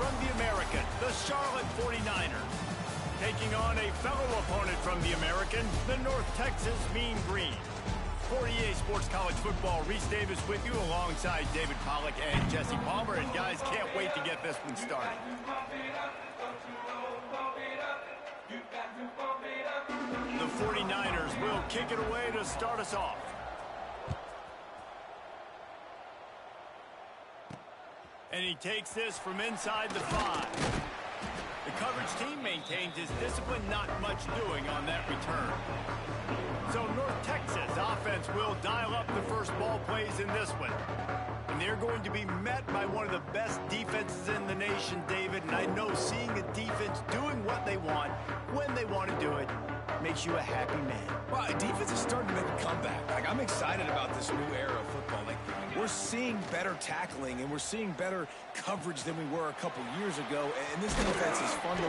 from the American, the Charlotte 49ers. Taking on a fellow opponent from the American, the North Texas Mean Green. For EA Sports College Football, Reese Davis with you alongside David Pollack and Jesse Palmer. And guys, can't wait to get this one started. The 49ers will kick it away to start us off. And he takes this from inside the 5. The coverage team maintains his discipline, not much doing on that return. So North Texas offense will dial up the first ball plays in this one. And they're going to be met by one of the best defenses in the nation, David. And I know seeing a defense doing what they want, when they want to do it, makes you a happy man. Well, defense is starting to make a comeback. I'm excited about this new era of football. We're seeing better tackling, and we're seeing better coverage than we were a couple years ago. And this defense is fun to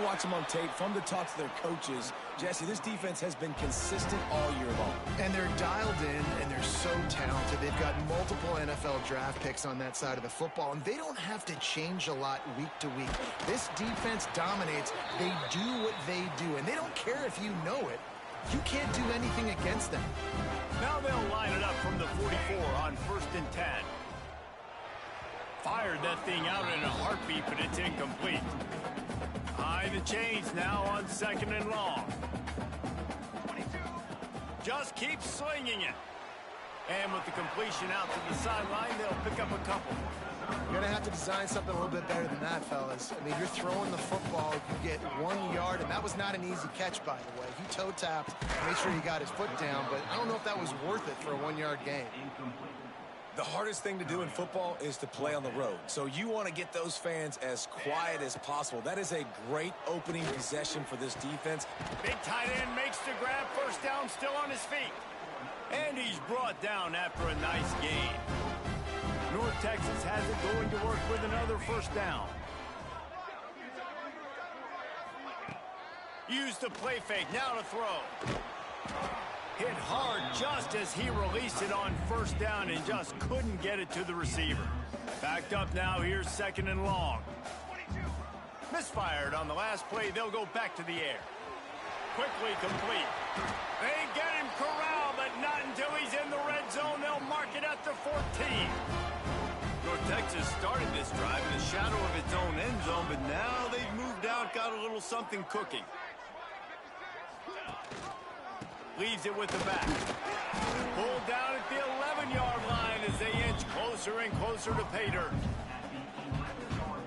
watch them on tape, fun to talk to their coaches. Jesse, this defense has been consistent all year long. And they're dialed in, and they're so talented. They've got multiple NFL draft picks on that side of the football, and they don't have to change a lot week to week. This defense dominates. They do what they do, and they don't care if you know it. You can't do anything against them. Now they'll line it up from the 44 on 1st and 10. Fired that thing out in a heartbeat, but it's incomplete. High the chains now on 2nd and long. Just keep slinging it. And with the completion out to the sideline, they'll pick up a couple. You're going to have to design something a little bit better than that, fellas. I mean, you're throwing the football, you get 1 yard, and that was not an easy catch, by the way. He toe-tapped, made sure he got his foot down, but I don't know if that was worth it for a 1-yard gain. The hardest thing to do in football is to play on the road. So you want to get those fans as quiet as possible. That is a great opening possession for this defense. Big tight end makes the grab, first down, still on his feet. And he's brought down after a nice gain. North Texas has it going to work with another first down. Use the play fake, now to throw. Hit hard just as he released it on first down and just couldn't get it to the receiver. Backed up now, here's 2nd and long. Misfired on the last play, they'll go back to the air. Quickly complete. They get him corralled, but not until he's in the red zone. They'll mark it at the 14. North Texas started this drive in the shadow of its own end zone, but now they've moved out, got a little something cooking. Leaves it with the back. Pulled down at the 11-yard line as they inch closer and closer to pay dirt.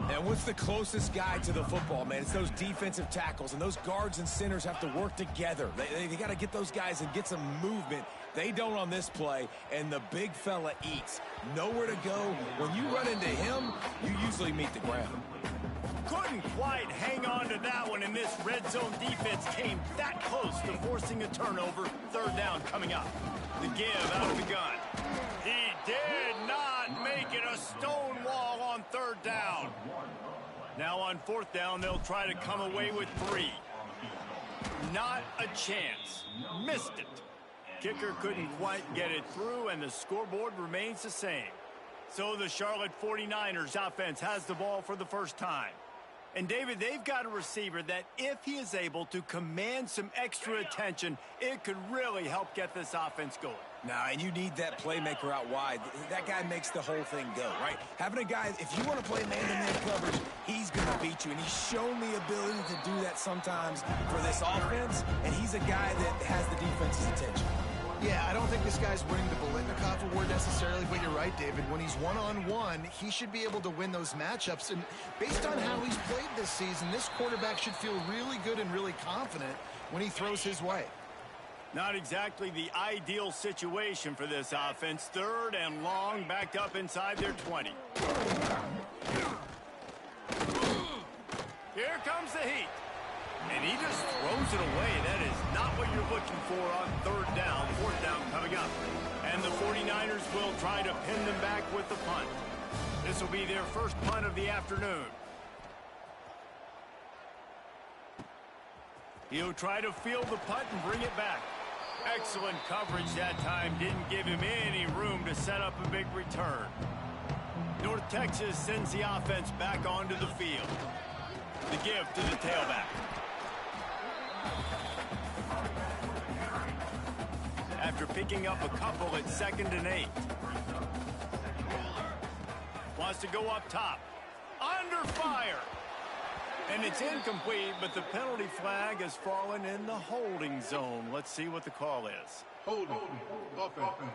And what's the closest guy to the football, man? It's those defensive tackles, and those guards and centers have to work together. They got to get those guys and get some movement. They don't on this play, and the big fella eats. Nowhere to go. When you run into him, you usually meet the ground. Couldn't quite hang on to that one, and this red zone defense came that close to forcing a turnover. 3rd down coming up. The give out of the gun. He did not make it a stone wall on 3rd down. Now on 4th down, they'll try to come away with 3. Not a chance. Missed it. Kicker couldn't quite get it through, and the scoreboard remains the same. So the Charlotte 49ers offense has the ball for the first time. And, David, they've got a receiver that if he is able to command some extra attention, it could really help get this offense going. Nah, and you need that playmaker out wide. That guy makes the whole thing go, right? Having a guy, if you want to play man-to-man coverage, he's going to beat you. And he's shown the ability to do that sometimes for this offense, and he's a guy that has the defense's attention. Yeah, I don't think this guy's winning the Biletnikoff award necessarily, but you're right, David. When he's one-on-one, he should be able to win those matchups. And based on how he's played this season, this quarterback should feel really good and really confident when he throws his way. Not exactly the ideal situation for this offense. 3rd and long, backed up inside their 20. Here comes the heat. And he just throws it away. That is not what you're looking for on 3rd down. 4th down coming up. And the 49ers will try to pin them back with the punt. This will be their first punt of the afternoon. He'll try to field the punt and bring it back. Excellent coverage that time. Didn't give him any room to set up a big return. North Texas sends the offense back onto the field. The give to the tailback. After picking up a couple at 2nd and 8. Wants to go up top. Under fire. And it's incomplete, but the penalty flag has fallen in the holding zone. Let's see what the call is. Holding. Offense.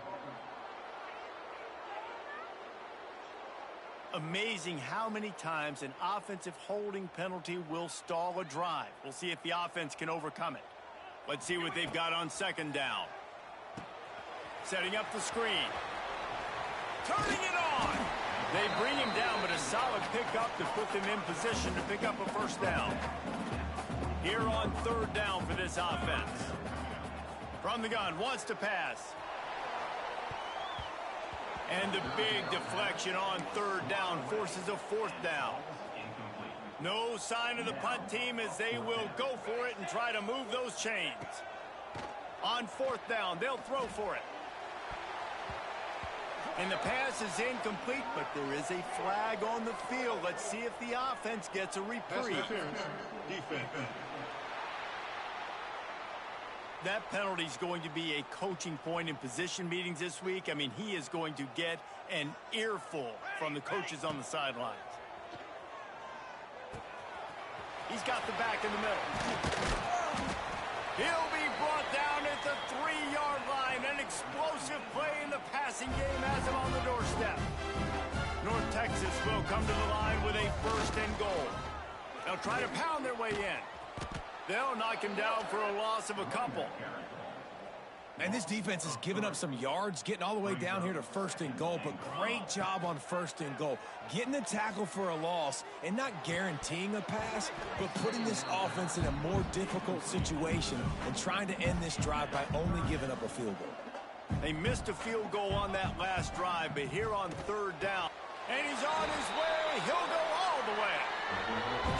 Amazing how many times an offensive holding penalty will stall a drive. We'll see if the offense can overcome it. Let's see what they've got on 2nd down. Setting up the screen. Turning it on. They bring him down, but a solid pickup to put them in position to pick up a 1st down. Here on 3rd down for this offense. From the gun, wants to pass. And the big deflection on 3rd down forces a 4th down. No sign of the punt team as they will go for it and try to move those chains. On 4th down, they'll throw for it. And the pass is incomplete, but there is a flag on the field. Let's see if the offense gets a reprieve. Defense. That penalty is going to be a coaching point in position meetings this week. I mean, he is going to get an earful from the coaches on the sidelines. He's got the back in the middle. He'll be brought down at the 3-yard line. An explosive play in the passing game has him on the doorstep. North Texas will come to the line with a 1st and goal. They'll try to pound their way in. They'll knock him down for a loss of a couple. And this defense has given up some yards, getting all the way down here to 1st and goal, but great job on 1st and goal. Getting the tackle for a loss and not guaranteeing a pass, but putting this offense in a more difficult situation and trying to end this drive by only giving up a field goal. They missed a field goal on that last drive, but here on 3rd down. And he's on his way. He'll go all the way.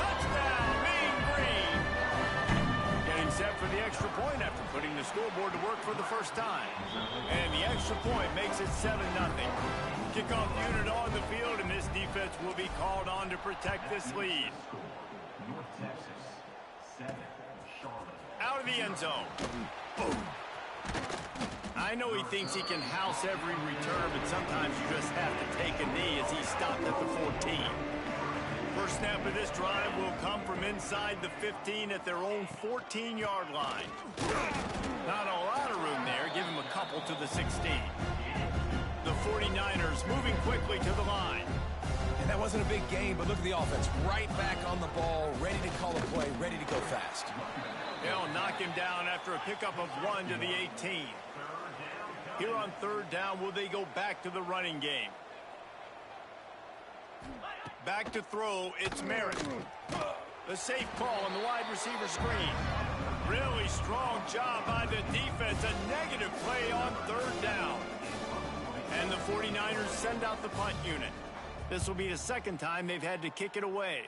Touchdown, Mean Green. Getting set for the extra point after putting the scoreboard to work for the 1st time. And the extra point makes it 7-0. Kickoff unit on the field, and this defense will be called on to protect this lead. North Texas, 7, Charlotte. Out of the end zone. Boom. I know he thinks he can house every return, but sometimes you just have to take a knee as he stopped at the 14. First snap of this drive will come from inside the 15 at their own 14-yard line. Not a lot of room there. Give him a couple to the 16. The 49ers moving quickly to the line. And that wasn't a big gain, but look at the offense. Right back on the ball, ready to call a play, ready to go fast. They'll knock him down after a pickup of 1 to the 18. Here on 3rd down, will they go back to the running game? Back to throw, it's Merritt. The safe call on the wide receiver screen. Really strong job by the defense. A negative play on 3rd down. And the 49ers send out the punt unit. This will be the 2nd time they've had to kick it away.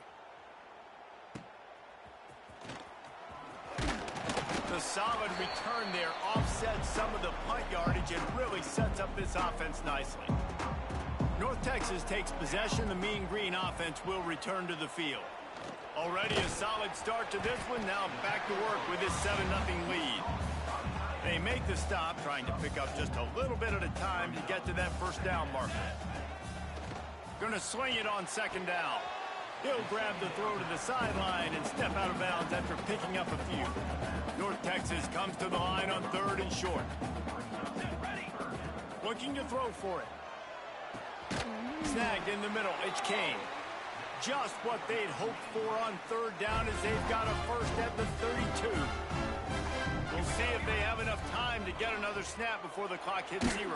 The solid return there offsets some of the punt yardage and really sets up this offense nicely. North Texas takes possession. The Mean Green offense will return to the field. Already a solid start to this one. Now back to work with this 7-0 lead. They make the stop, trying to pick up just a little bit at a time to get to that 1st down marker. Going to swing it on 2nd down. He'll grab the throw to the sideline and step out of bounds after picking up a few. North Texas comes to the line on 3rd and short. Looking to throw for it. Snagged in the middle. It's Kane. Just what they'd hoped for on 3rd down as they've got a 1st at the 32. We'll see if they have enough time to get another snap before the clock hits 0.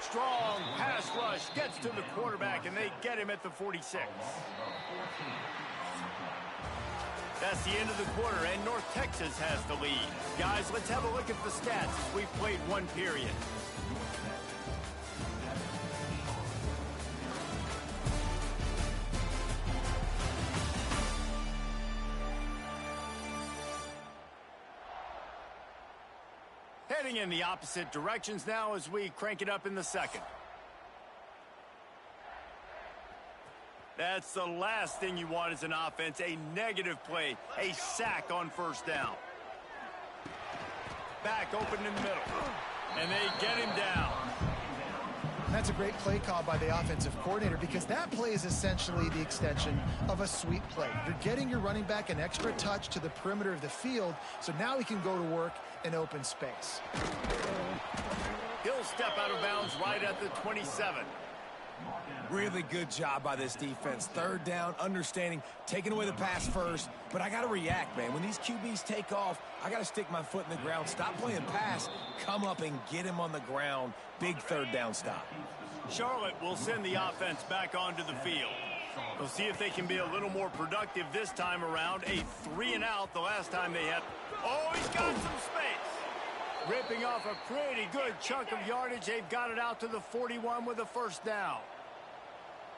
Strong pass rush gets to the quarterback, and they get him at the 46. That's the end of the quarter, and North Texas has the lead. Guys, let's have a look at the stats as we've played 1 period. Heading in the opposite directions now as we crank it up in the 2nd. That's the last thing you want as an offense, a negative play, a sack on first down. Back open in the middle, and they get him down. That's a great play call by the offensive coordinator because that play is essentially the extension of a sweep play. You're getting your running back an extra touch to the perimeter of the field, so now he can go to work in open space. He'll step out of bounds right at the 27. Really good job by this defense. Third down, understanding, taking away the pass first. But I got to react, man. When these QBs take off, I got to stick my foot in the ground. Stop playing pass. Come up and get him on the ground. Big third down stop. Charlotte will send the offense back onto the field. We'll see if they can be a little more productive this time around. A 3-and-out the last time they had. Oh, he's got some space. Ripping off a pretty good chunk of yardage. They've got it out to the 41 with a first down.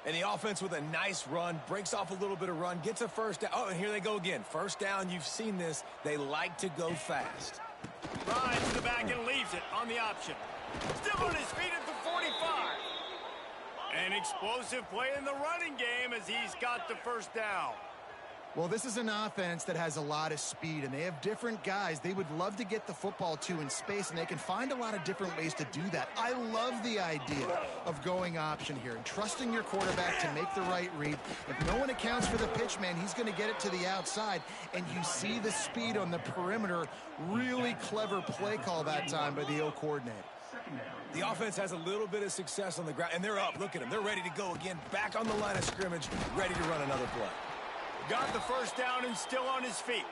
And the offense with a nice run, breaks off a little bit of run, gets a first down. Oh, and here they go again. First down, you've seen this. They like to go fast. Rides to the back and leaves it on the option. Still on his feet at the 45. An explosive play in the running game as he's got the first down. Well, this is an offense that has a lot of speed, and they have different guys they would love to get the football to in space, and they can find a lot of different ways to do that. I love the idea of going option here and trusting your quarterback to make the right read. If no one accounts for the pitch, man, he's going to get it to the outside, and you see the speed on the perimeter. Really clever play call that time by the O coordinator. The offense has a little bit of success on the ground, and they're up. Look at them. They're ready to go again, back on the line of scrimmage, ready to run another play. Got the first down and still on his feet.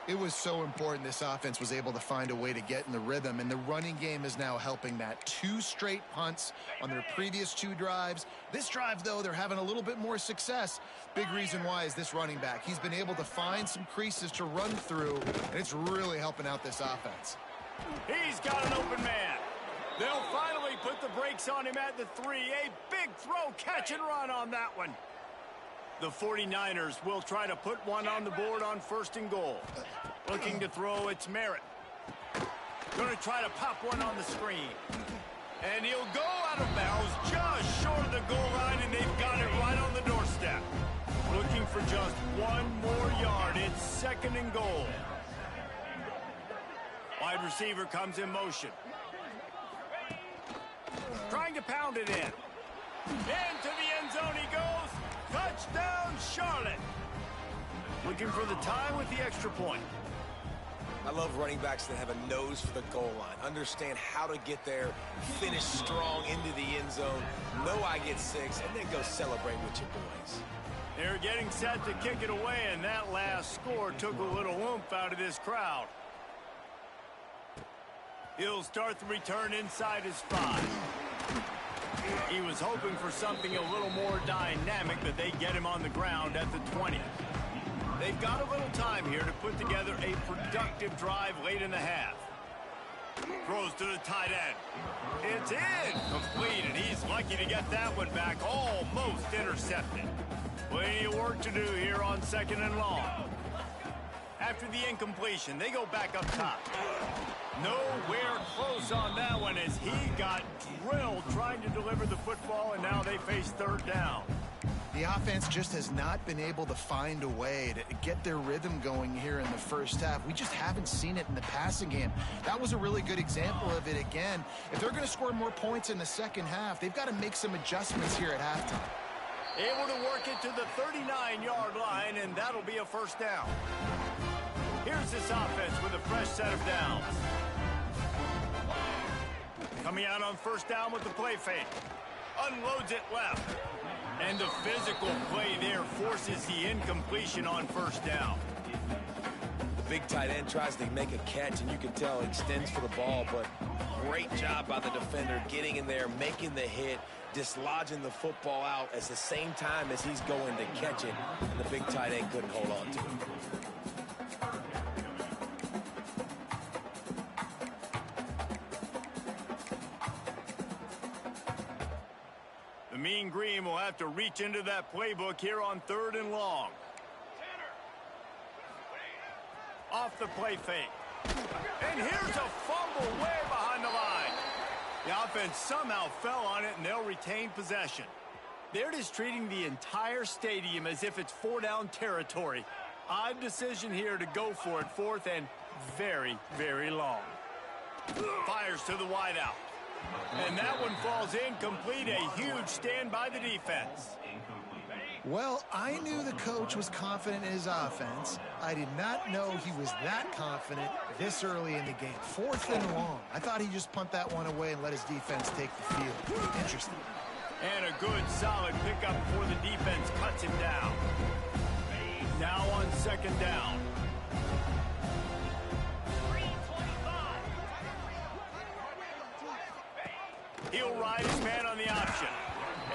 It was so important this offense was able to find a way to get in the rhythm, and the running game is now helping that. 2 straight punts on their previous 2 drives. This drive, though, they're having a little bit more success. Big reason why is this running back. He's been able to find some creases to run through, and it's really helping out this offense. He's got an open man. They'll finally put the brakes on him at the 3. A big throw, catch and run on that one. The 49ers will try to put one on the board on first and goal. Looking to throw, it's Merritt. Going to try to pop one on the screen. And he'll go out of bounds just short of the goal line, and they've got it right on the doorstep. Looking for just 1 more yard. It's second and goal. Wide receiver comes in motion. Trying to pound it in. Into the end zone he goes. Touchdown, Charlotte. Looking for the tie with the extra point. I love running backs that have a nose for the goal line. Understand how to get there, finish strong into the end zone, know I get 6, and then go celebrate with your boys. They're getting set to kick it away, and that last score took a little oomph out of this crowd. He'll start the return inside his 5. He was hoping for something a little more dynamic, but they get him on the ground at the 20. They've got a little time here to put together a productive drive late in the half. Throws to the tight end. It's incomplete, and he's lucky to get that one back, almost intercepted. Plenty of work to do here on second and long. After the incompletion, they go back up top. Nowhere close on that one as he got drilled trying to deliver the football, and now they face third down. The offense just has not been able to find a way to get their rhythm going here in the first half. We just haven't seen it in the passing game. That was a really good example of it again. If they're going to score more points in the second half, they've got to make some adjustments here at halftime. Able to work it to the 39-yard line, and that'll be a first down. Here's this offense with a fresh set of downs. Coming out on first down with the play fake. Unloads it left. And the physical play there forces the incompletion on first down. The big tight end tries to make a catch, and you can tell extends for the ball, but great job by the defender getting in there, making the hit, dislodging the football out at the same time as he's going to catch it, and the big tight end couldn't hold on to it. Mean Green will have to reach into that playbook here on third and long. Off the play fake. And here's a fumble way behind the line. The offense somehow fell on it, and they'll retain possession. They're just treating the entire stadium as if it's four-down territory. Odd decision here to go for it, fourth and very, very long. Fires to the wideout. And that one falls incomplete. A huge stand by the defense. Well, I knew the coach was confident in his offense. I did not know he was that confident this early in the game. Fourth and long. I thought he'd just punt that one away and let his defense take the field. Interesting. And a good, solid pickup before the defense cuts him down. Now on second down. He'll ride his man on the option.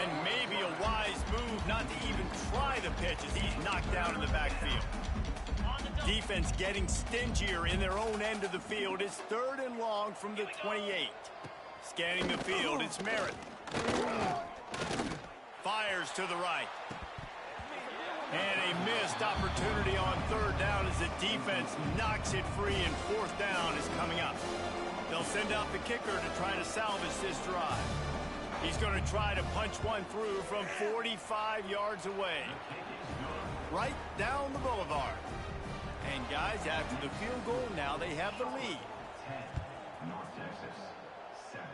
And maybe a wise move not to even try the pitch as he's knocked down in the backfield. Defense getting stingier in their own end of the field. It's third and long from the 28. Scanning the field, it's Merritt. Fires to the right. And a missed opportunity on third down as the defense knocks it free, and fourth down is coming up. They'll send out the kicker to try to salvage this drive. He's going to try to punch one through from 45 yards away. Right down the boulevard. And guys, after the field goal, now they have the lead. 10, North Texas, 7.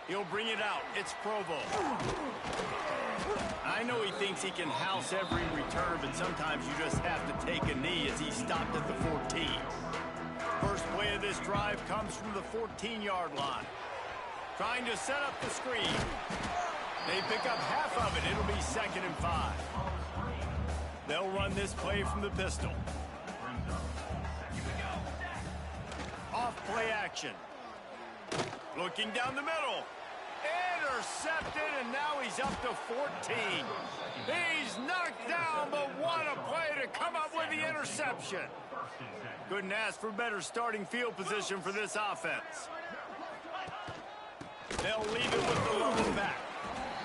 He'll bring it out. It's Provo. I know he thinks he can house every return, but sometimes you just have to take a knee as he stopped at the 14. First play of this drive comes from the 14-yard line. Trying to set up the screen. They pick up half of it. It'll be 2nd and 5. They'll run this play from the pistol. Off play action. Looking down the middle. Intercepted, and now he's up to 14. He's knocked down, but what a play to come up with the interception. Couldn't ask for better starting field position for this offense. They'll leave it with the lone back.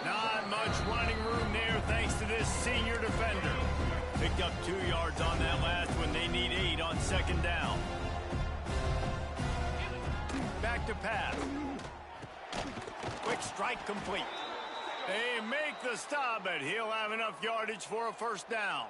Not much running room there thanks to this senior defender. Picked up 2 yards on that last one. They need 8 on second down. Back to pass. Quick strike complete. They make the stop, but he'll have enough yardage for a first down.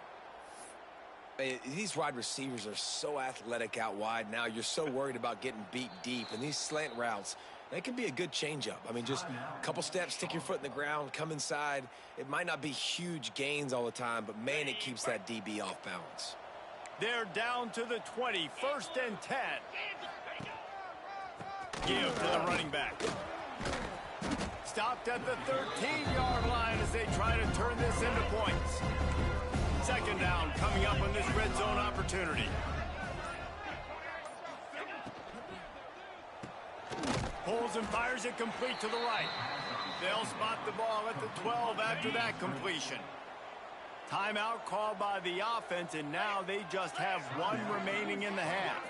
These wide receivers are so athletic out wide now. You're so worried about getting beat deep. And these slant routes, they can be a good changeup. I mean, just a couple steps, stick your foot in the ground, come inside. It might not be huge gains all the time, but, man, it keeps that DB off balance. They're down to the 20, 1st and 10. Give to the running back. Stopped at the 13-yard line as they try to turn this into points. Second down coming up on this red zone opportunity. Pulls and fires it complete to the right. They'll spot the ball at the 12 after that completion. Timeout called by the offense, and now they just have 1 remaining in the half.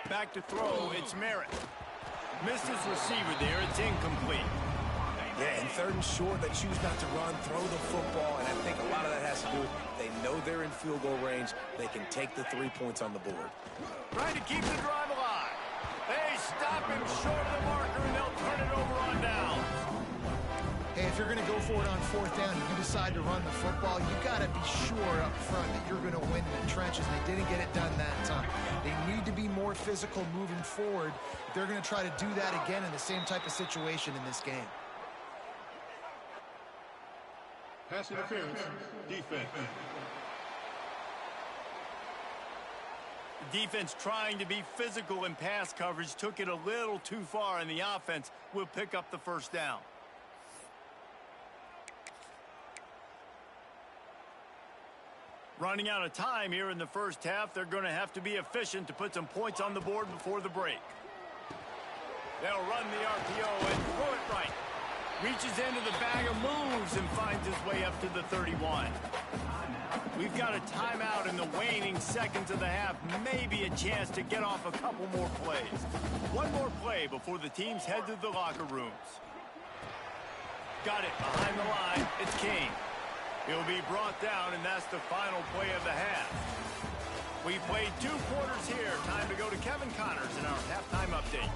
Back to throw, it's Merritt. Missed his receiver there, it's incomplete. Yeah, and 3rd and short, they choose not to run, throw the football, and I think a lot of that has to do with they know they're in field goal range. They can take the 3 points on the board. Trying to keep the drive alive. They stop him short of the marker, and they'll turn it over on down. Hey, if you're going to go for it on 4th down and you decide to run the football, you got to be sure up front that you're going to win in the trenches. They didn't get it done that time. They need to be more physical moving forward. They're going to try to do that again in the same type of situation in this game. Pass interference, defense. Defense trying to be physical in pass coverage took it a little too far, and the offense will pick up the first down. Running out of time here in the first half. They're going to have to be efficient to put some points on the board before the break. They'll run the RPO and throw it right. Reaches into the bag of moves and finds his way up to the 31. We've got a timeout in the waning seconds of the half. Maybe a chance to get off a couple more plays. 1 more play before the teams head to the locker rooms. Got it behind the line. It's King. He'll be brought down, and that's the final play of the half. We played 2 quarters here. Time to go to Kevin Connors in our halftime update.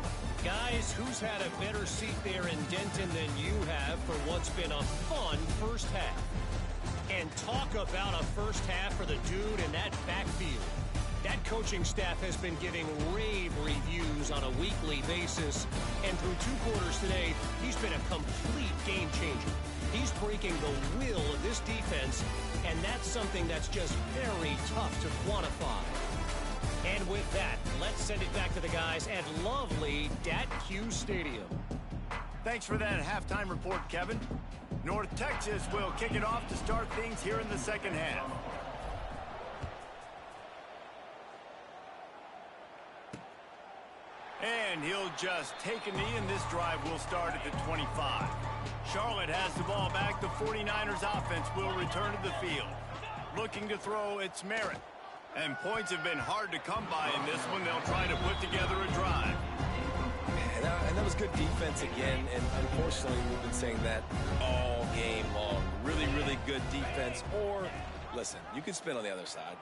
Guys, who's had a better seat there in Denton than you have for what's been a fun first half? And talk about a first half for the dude in that backfield. That coaching staff has been giving rave reviews on a weekly basis. And through 2 quarters today, he's been a complete game changer. He's breaking the will of this defense, and that's something that's just very tough to quantify. And with that, let's send it back to the guys at lovely Dat-Q Stadium. Thanks for that halftime report, Kevin. North Texas will kick it off to start things here in the second half. And he'll just take a knee, and this drive will start at the 25. Charlotte has the ball back. The 49ers offense will return to the field. Looking to throw, it's Merritt. And points have been hard to come by in this one. They'll try to put together a drive. And that was good defense again, and unfortunately we've been saying that all game long. Really, really good defense. Or, listen, you can spin on the other side.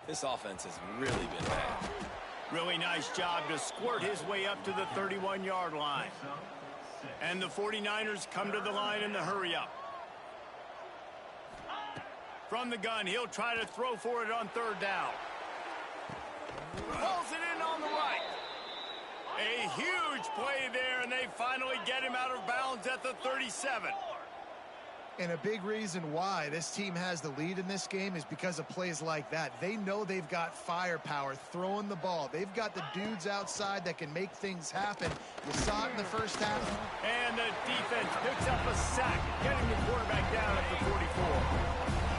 This offense has really been bad. Really nice job to squirt his way up to the 31-yard line. And the 49ers come to the line in the hurry-up. From the gun, he'll try to throw for it on 3rd down. Pulls it in on the right. A huge play there, and they finally get him out of bounds at the 37. And a big reason why this team has the lead in this game is because of plays like that. They know they've got firepower throwing the ball. They've got the dudes outside that can make things happen. You saw it in the first half. And the defense picks up a sack, getting the quarterback down at the 44.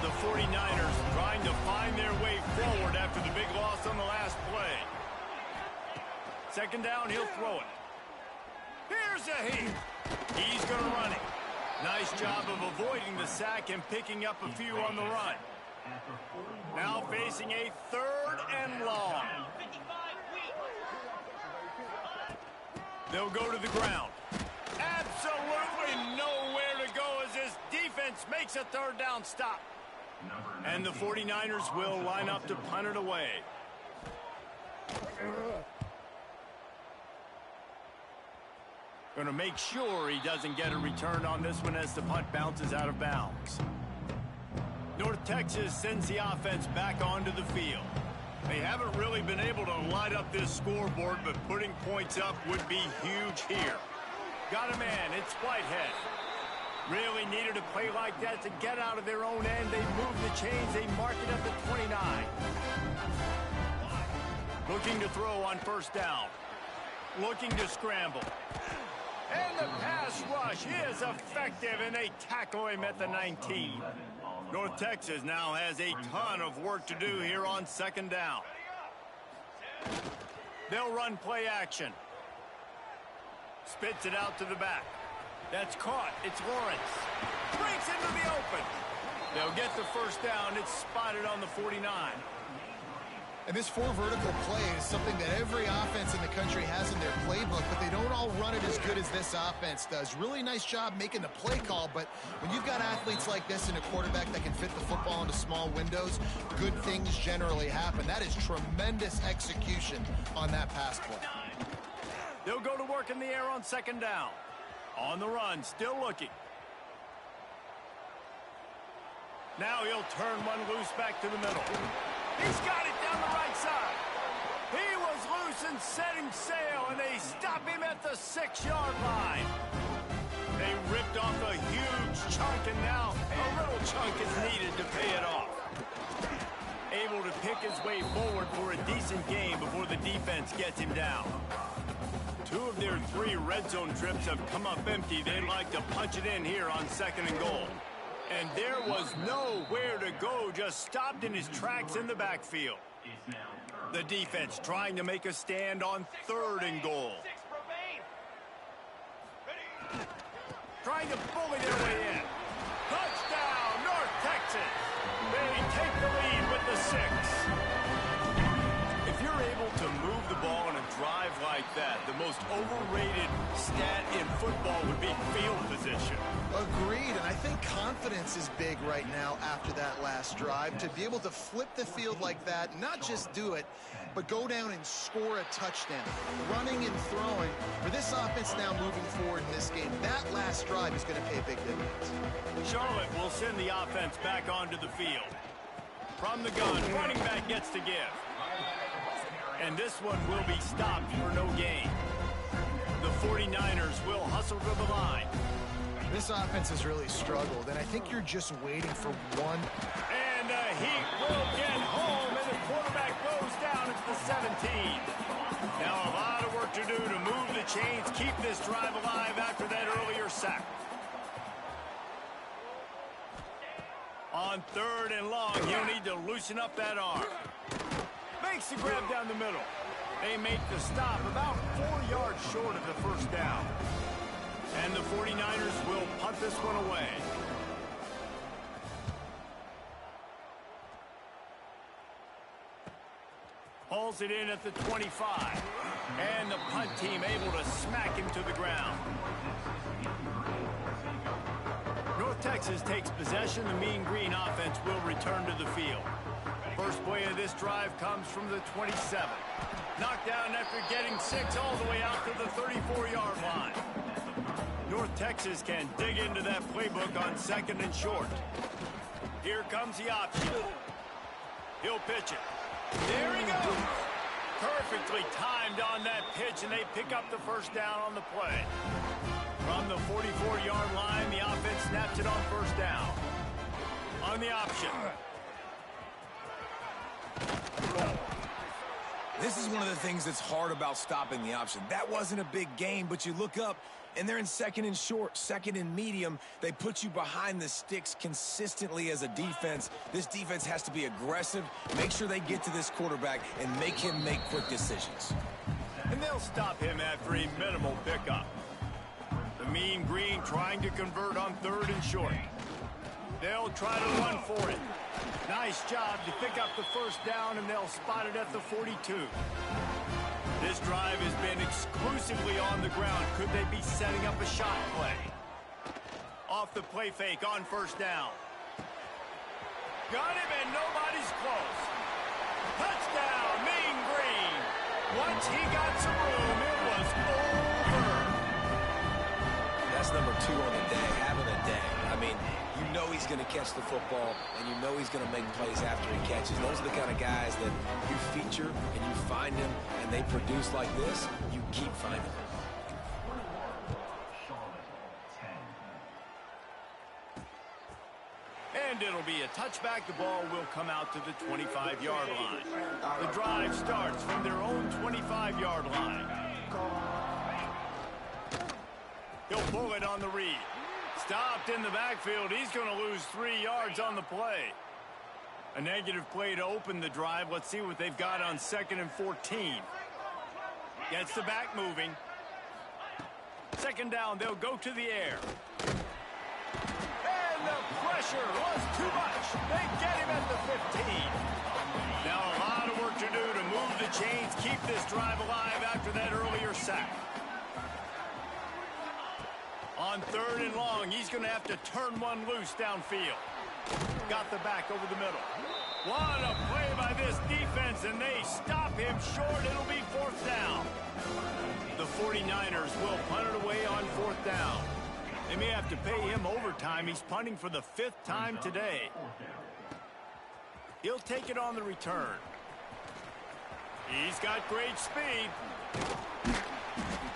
The 49ers trying to find their way forward after the big loss on the last play. 2nd down, he'll throw it. Here's a heat. He's going to run it. Nice job of avoiding the sack and picking up a few on the run. Now facing a 3rd and long. They'll go to the ground. Absolutely nowhere to go as this defense makes a 3rd down stop. And the 49ers will line up to punt it away. Going to make sure he doesn't get a return on this one as the punt bounces out of bounds. North Texas sends the offense back onto the field. They haven't really been able to light up this scoreboard, but putting points up would be huge here. Got a man, it's Whitehead. Really needed a play like that to get out of their own end. They move the chains, they mark it at the 29. Looking to throw on 1st down. Looking to scramble. And the pass rush is effective, and they tackle him at the 19. North Texas now has a ton of work to do here on 2nd down. They'll run play action. Spits it out to the back. That's caught. It's Lawrence. Breaks into the open. They'll get the 1st down. It's spotted on the 49. And this 4 vertical play is something that every offense in the country has in their playbook, but they don't all run it as good as this offense does. Really nice job making the play call, but when you've got athletes like this and a quarterback that can fit the football into small windows, good things generally happen. That is tremendous execution on that pass play. They'll go to work in the air on 2nd down. On the run, still looking. Now he'll turn one loose back to the middle. He's got it down the right side. He was loose and setting sail, and they stop him at the 6-yard line. They ripped off a huge chunk, and now a little chunk is needed to pay it off. Able to pick his way forward for a decent game before the defense gets him down. 2 of their 3 red zone trips have come up empty. They'd like to punch it in here on 2nd and goal. And there was nowhere to go, just stopped in his tracks in the backfield. The defense trying to make a stand on 3rd and goal. Trying to bully their way in. Touchdown, North Texas. They take the lead with the 6. If you're able to move the ball in a drive like that, the most overrated stat in football would be field position. Agreed, and I think confidence is big right now after that last drive. To be able to flip the field like that, not just do it, but go down and score a touchdown. Running and throwing, for this offense now moving forward in this game, that last drive is going to pay big dividends. Charlotte will send the offense back onto the field. From the gun, running back gets to give. And this one will be stopped for no gain. The 49ers will hustle to the line. This offense has really struggled, and I think you're just waiting for one. And he will get home, and the quarterback goes down at the 17. Now a lot of work to do to move the chains, keep this drive alive after that earlier sack. On 3rd and long, he'll need to loosen up that arm. Makes the grab down the middle. They make the stop about 4 yards short of the first down. And the 49ers will punt this one away. Hauls it in at the 25. And the punt team able to smack him to the ground. North Texas takes possession. The Mean Green offense will return to the field. First play of this drive comes from the 27. Knocked down after getting 6 all the way out to the 34-yard line. North Texas can dig into that playbook on 2nd and short. Here comes the option. He'll pitch it. There he goes. Perfectly timed on that pitch, and they pick up the first down on the play. From the 44-yard line, the offense snaps it on first down. On the option. This is one of the things that's hard about stopping the option. That wasn't a big gain, but you look up, and they're in 2nd and short, 2nd and medium. They put you behind the sticks consistently as a defense. This defense has to be aggressive, make sure they get to this quarterback, and make him make quick decisions. And they'll stop him after a minimal pickup. The Mean Green trying to convert on 3rd and short. They'll try to run for it. Nice job to pick up the first down, and they'll spot it at the 42. This drive has been exclusively on the ground. Could they be setting up a shot play? Off the play fake on first down. Got him, and nobody's close. Touchdown, Mean Green. Once he got some room, it was over. That's number 2 on the day, having a day. I mean, you know he's going to catch the football, and you know he's going to make plays after he catches. Those are the kind of guys that you feature and you find them, and they produce like this, you keep finding them. And it'll be a touchback. The ball will come out to the 25-yard line. The drive starts from their own 25-yard line. He'll pull it on the read. Stopped in the backfield. He's going to lose 3 yards on the play. A negative play to open the drive. Let's see what they've got on 2nd and 14. Gets the back moving. 2nd down, they'll go to the air. And the pressure was too much. They get him at the 15. Now a lot of work to do to move the chains, keep this drive alive after that earlier sack. On 3rd and long, he's going to have to turn one loose downfield. Got the back over the middle. What a play by this defense, and they stop him short. It'll be 4th down. The 49ers will punt it away on 4th down. They may have to pay him overtime. He's punting for the 5th time today. He'll take it on the return. He's got great speed.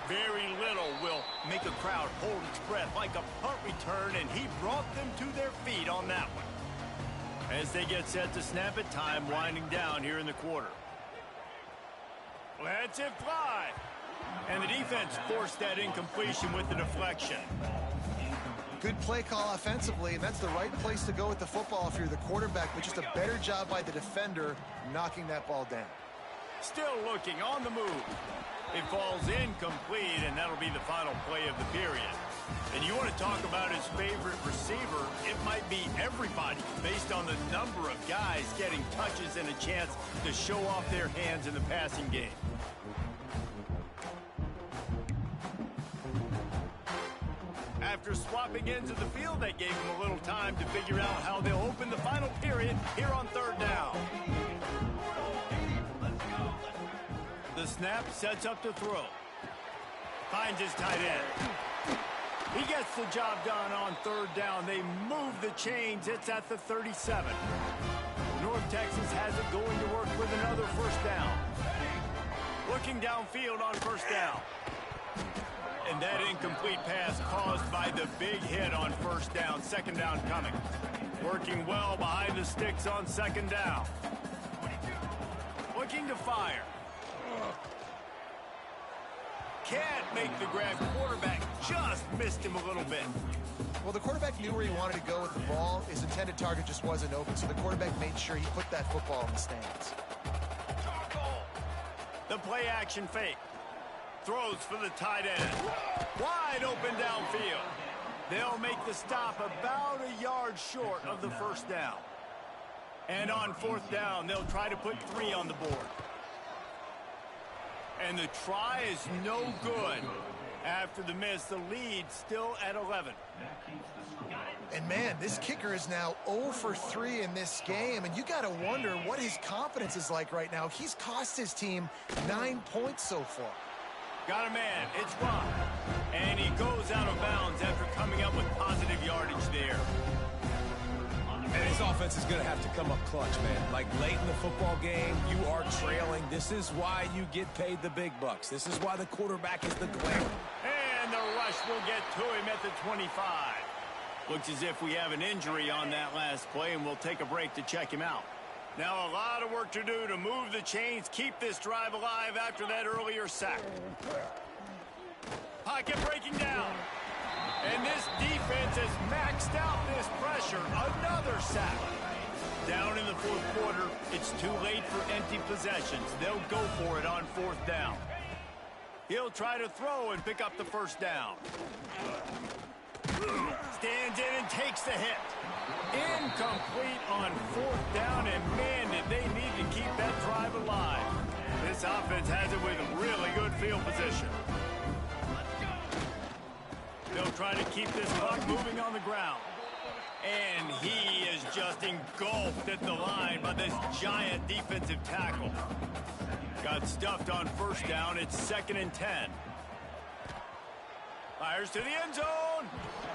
Very little will make a crowd hold its breath like a punt return, and he brought them to their feet on that one. As they get set to snap it, time winding down here in the quarter. Lets it fly. And the defense forced that incompletion with the deflection. Good play call offensively, and that's the right place to go with the football if you're the quarterback, but just a better job by the defender knocking that ball down. Still looking on the move. It falls incomplete, and that'll be the final play of the period. And you want to talk about his favorite receiver, it might be everybody based on the number of guys getting touches and a chance to show off their hands in the passing game. After After swapping ends of the field, that gave them a little time to figure out how they'll open the final period here on third down. The snap sets up to throw. Finds his tight end. He gets the job done on third down. They move the chains. It's at the 37. North Texas has it going to work with another first down. Looking downfield on first down. And that incomplete pass caused by the big hit on first down. Second down coming. Working well behind the sticks on second down. Looking to fire. Can't make the grab. Quarterback just missed him a little bit. Well, the quarterback knew where he wanted to go with the ball. His intended target just wasn't open, so the quarterback made sure he put that football in the stands. The play action fake. Throws for the tight end. Wide open downfield. They'll make the stop about a yard short of the first down. And on fourth down, they'll try to put 3 on the board. And the try is no good. After the miss, the lead still at 11. And man, this kicker is now 0 for 3 in this game, and you got to wonder what his confidence is like right now. He's cost his team 9 points so far. Got a man, it's Rock. And he goes out of bounds after coming up with positive yardage there. And his offense is going to have to come up clutch, man. Like late in the football game, you are trailing. This is why you get paid the big bucks. This is why the quarterback is the glamour. And the rush will get to him at the 25. Looks as if we have an injury on that last play, and we'll take a break to check him out. Now a lot of work to do to move the chains, keep this drive alive after that earlier sack. Pocket breaking down. And this defense has maxed out this pressure. Another sack. Down in the fourth quarter, it's too late for empty possessions. They'll go for it on fourth down. He'll try to throw and pick up the first down. Stands in and takes the hit. Incomplete on fourth down, and man, did they need to keep that drive alive. This offense has it with really good field position. They'll try to keep this clock moving on the ground. And he is just engulfed at the line by this giant defensive tackle. Got stuffed on first down. It's 2nd and 10. Fires to the end zone.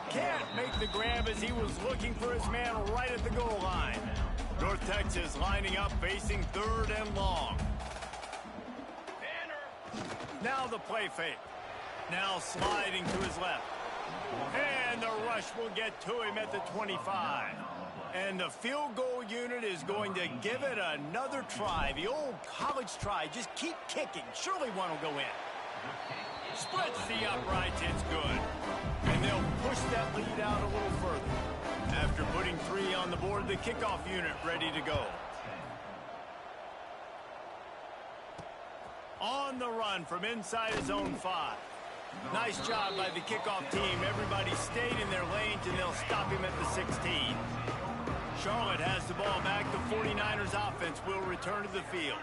Can't make the grab as he was looking for his man right at the goal line. North Texas lining up, facing 3rd and long. Now the play fake. Now sliding to his left. And the rush will get to him at the 25. And the field goal unit is going to give it another try. The old college try. Just keep kicking. Surely one will go in. Splits the uprights. It's good. And they'll push that lead out a little further. After putting 3 on the board, the kickoff unit ready to go. On the run from inside his own 5. Nice job by the kickoff team. Everybody stayed in their lanes, and they'll stop him at the 16. Charlotte has the ball back. The 49ers offense will return to the field.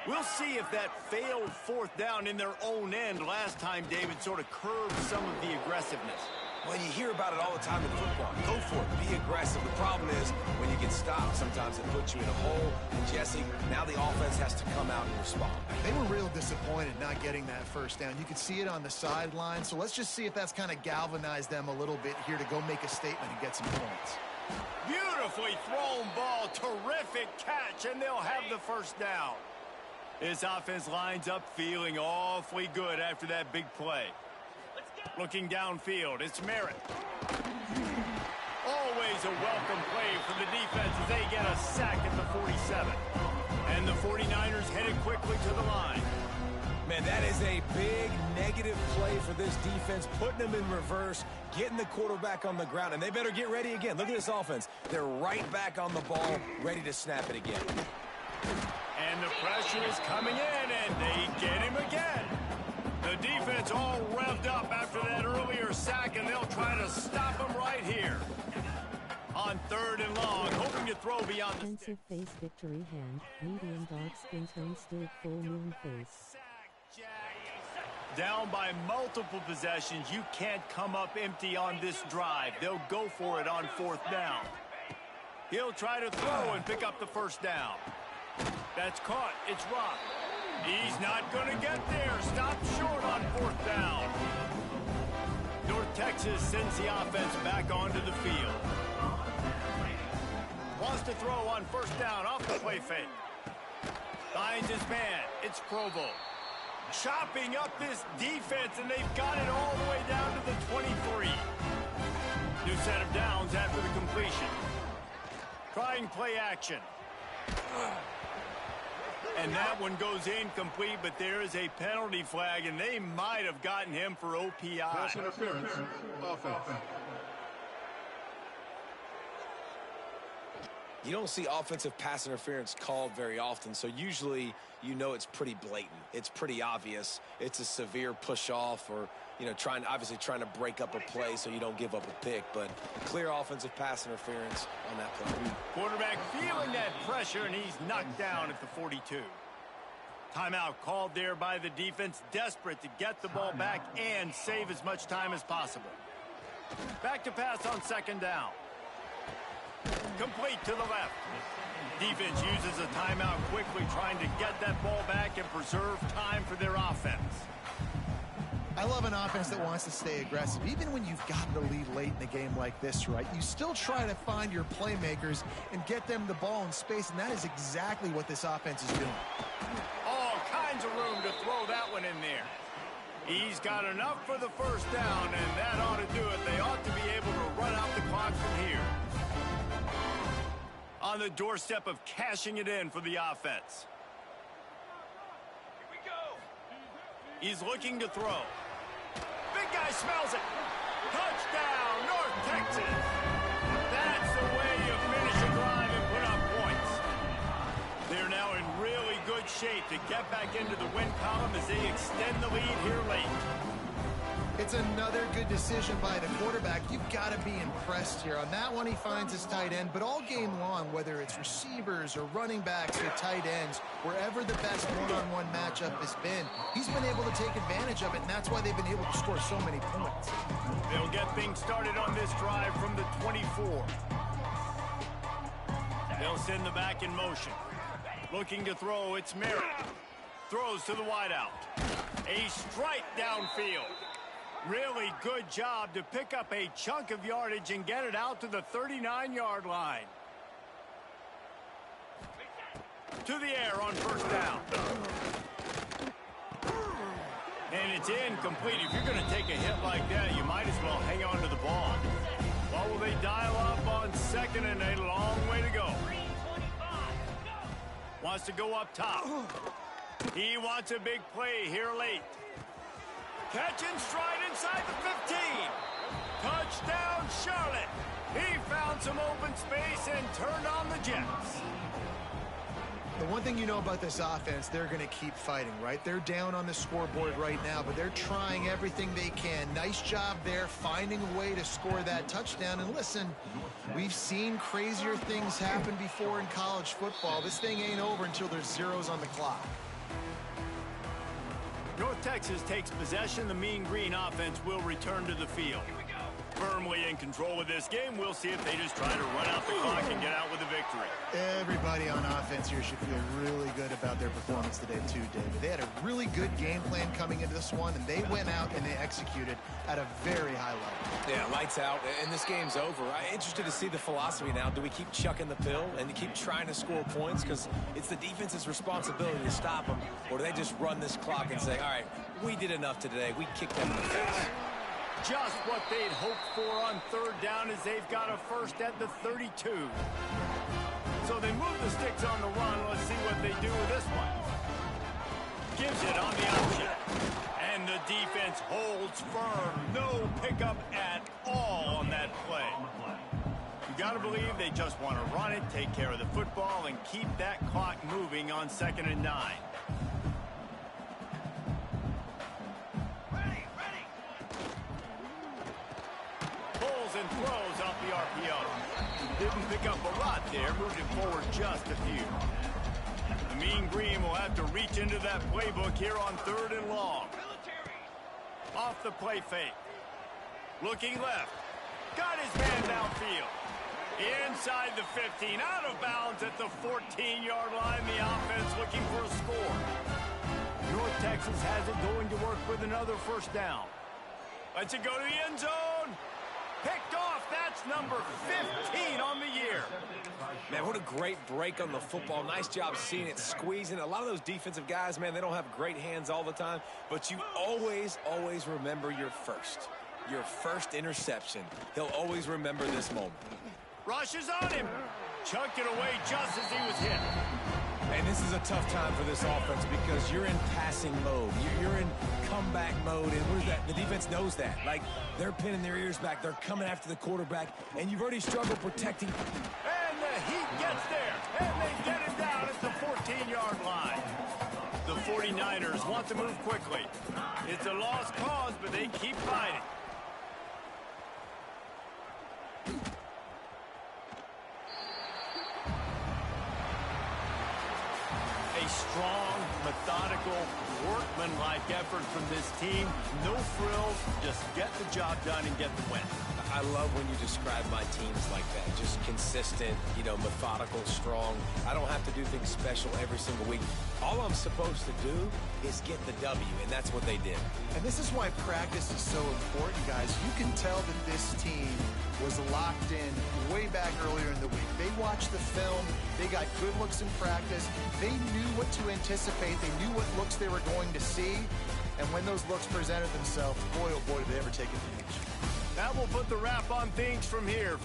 We'll see if that failed fourth down in their own end last time, David, sort of curbed some of the aggressiveness. Well, you hear about it all the time in football. Go for it. Be aggressive. The problem is when you get stopped, sometimes it puts you in a hole. And, Jesse, now the offense has to come out and respond. They were real disappointed not getting that first down. You could see it on the sideline. So let's just see if that's kind of galvanized them a little bit here to go make a statement and get some points. Beautifully thrown ball. Terrific catch, and they'll have the first down. This offense lines up feeling awfully good after that big play. Looking downfield, it's Merritt. Always a welcome play for the defense as they get a sack at the 47. And the 49ers headed quickly to the line. Man, that is a big negative play for this defense, putting them in reverse, getting the quarterback on the ground, and they better get ready again. Look at this offense. They're right back on the ball, ready to snap it again. And the pressure is coming in, and they get him again. The defense all revved up after that earlier sack, and they'll try to stop him right here. On 3rd and long, hoping to throw beyond the Offensive face victory hand, medium dog spin turn still full moon face. Down by multiple possessions, you can't come up empty on this drive. They'll go for it on 4th down. He'll try to throw and pick up the 1st down. That's caught. It's rocked. He's not going to get there. Stop short on 4th down. North Texas sends the offense back onto the field. Wants to throw on 1st down off the play fake. Finds his man. It's Provo. Chopping up this defense, and they've got it all the way down to the 23. New set of downs after the completion. Trying play action. And that one goes incomplete, but there is a penalty flag, and they might have gotten him for OPI. Pass interference. Offense. You don't see offensive pass interference called very often, so usually you know it's pretty blatant. It's pretty obvious. It's a severe push-off or, you know, obviously trying to break up a play so you don't give up a pick, but clear offensive pass interference on that play. Quarterback feeling that pressure, and he's knocked down at the 42. Timeout called there by the defense, desperate to get the ball back and save as much time as possible. Back to pass on 2nd down. Complete to the left. Defense uses a timeout quickly, trying to get that ball back and preserve time for their offense. I love an offense that wants to stay aggressive. Even when you've gotten the lead late in a game like this, right, you still try to find your playmakers and get them the ball in space, and that is exactly what this offense is doing. All kinds of room to throw that one in there. He's got enough for the 1st down, and that ought to do it. They ought to be able to run out the clock from here. On the doorstep of cashing it in for the offense. Here we go. He's looking to throw. Big guy smells it. Touchdown, North Texas. That's the way you finish a drive and put up points. They're now in really good shape to get back into the win column as they extend the lead here late. It's another good decision by the quarterback. You've got to be impressed here. On that one, he finds his tight end, but all game long, whether it's receivers or running backs or tight ends, wherever the best one-on-one matchup has been, he's been able to take advantage of it, and that's why they've been able to score so many points. They'll get things started on this drive from the 24. They'll send the back in motion. Looking to throw, it's Merritt. Throws to the wideout. A strike downfield. Really good job to pick up a chunk of yardage and get it out to the 39-yard line. To the air on 1st down. And it's incomplete. If you're going to take a hit like that, you might as well hang on to the ball. What will they dial up on 2nd and a long way to go? Wants to go up top. He wants a big play here late. Catch and stride inside the 15. Touchdown, Charlotte. He found some open space and turned on the Jets. The one thing you know about this offense, they're going to keep fighting, right? They're down on the scoreboard right now, but they're trying everything they can. Nice job there, finding a way to score that touchdown. And listen, we've seen crazier things happen before in college football. This thing ain't over until there's zeros on the clock. North Texas takes possession. The Mean Green offense will return to the field. Firmly in control of this game. We'll see if they just try to run out the clock and get out with a victory. Everybody on offense here should feel really good about their performance today too, David. They had a really good game plan coming into this one, and they went out and they executed at a very high level. Yeah, lights out, and this game's over. I'm interested to see the philosophy now. Do we keep chucking the pill and keep trying to score points because it's the defense's responsibility to stop them, or do they just run this clock and say, all right, we did enough today. We kicked them in the face. Just what they'd hoped for on 3rd down as they've got a 1st at the 32. So they move the sticks on the run. Let's see what they do with this one. Gives it on the option. And the defense holds firm. No pickup at all on that play. You got to believe they just want to run it, take care of the football, and keep that clock moving on 2nd and 9. And throws off the RPO. Didn't pick up a lot there, moved it forward just a few. The Mean Green will have to reach into that playbook here on 3rd and long. off the play fake. Looking left. Got his man downfield. Inside the 15, out of bounds at the 14-yard line. The offense looking for a score. North Texas has it going to work with another first down. Lets it go to the end zone. Picked off. That's number 15 on the year. Man, what a great break on the football. Nice job seeing it squeezing. A lot of those defensive guys, man, they don't have great hands all the time, but you always remember your first interception. He'll always remember this moment. Rushes on him. Chucked it away just as he was hit. And this is a tough time for this offense because you're in passing mode. You're in comeback mode, and where's that? The defense knows that. Like, they're pinning their ears back. They're coming after the quarterback, and you've already struggled protecting. And the Heat gets there, and they get him down at the 14-yard line. The 49ers want to move quickly. It's a lost cause, but they keep fighting. A strong, methodical, workman-like effort from this team. No frills, just get the job done and get the win. I love when you describe my teams like that. Just consistent, methodical, strong. I don't have to do things special every single week. All I'm supposed to do is get the W, and that's what they did. And this is why practice is so important, guys. You can tell that this team was locked in way back earlier in the week. They watched the film. They got good looks in practice. They knew what to anticipate. They knew what looks they were going to see. And when those looks presented themselves, boy, oh boy, did they ever take advantage. That will put the wrap on things from here.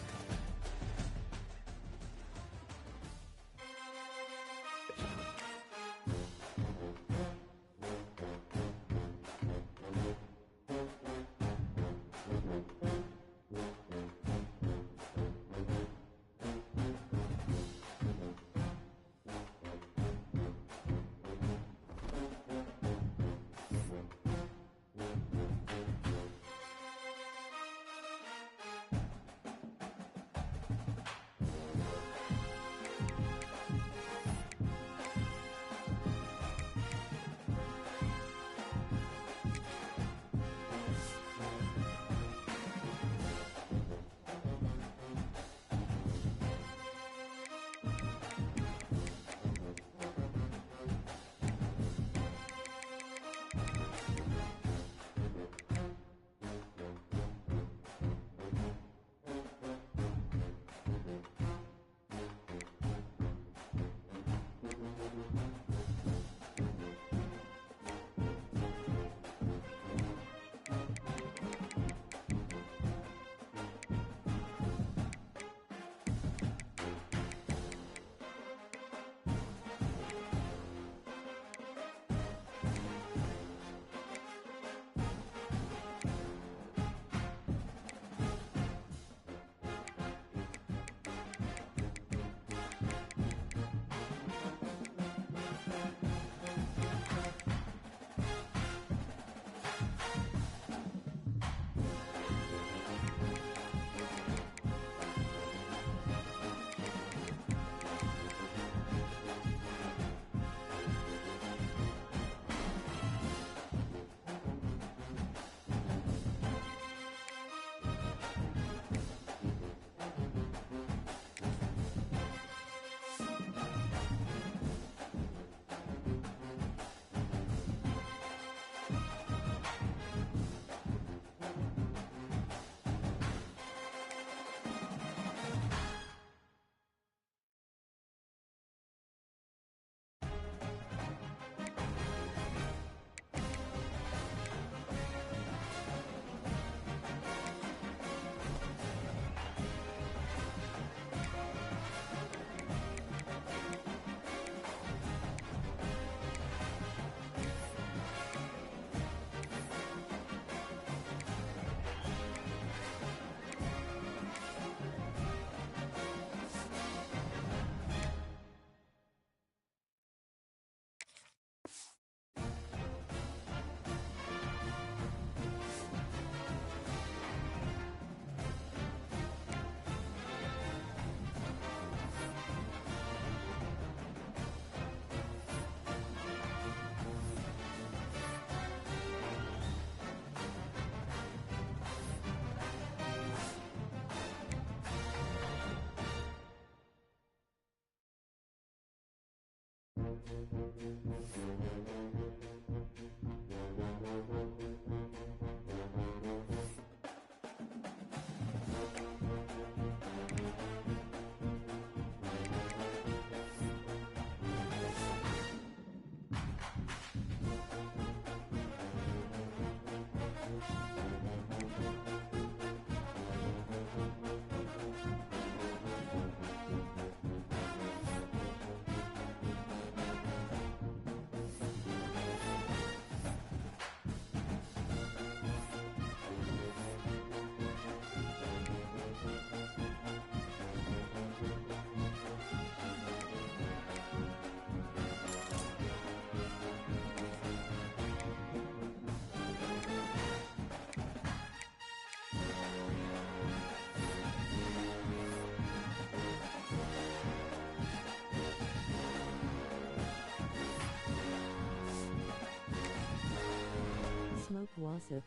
Smoke Wasp.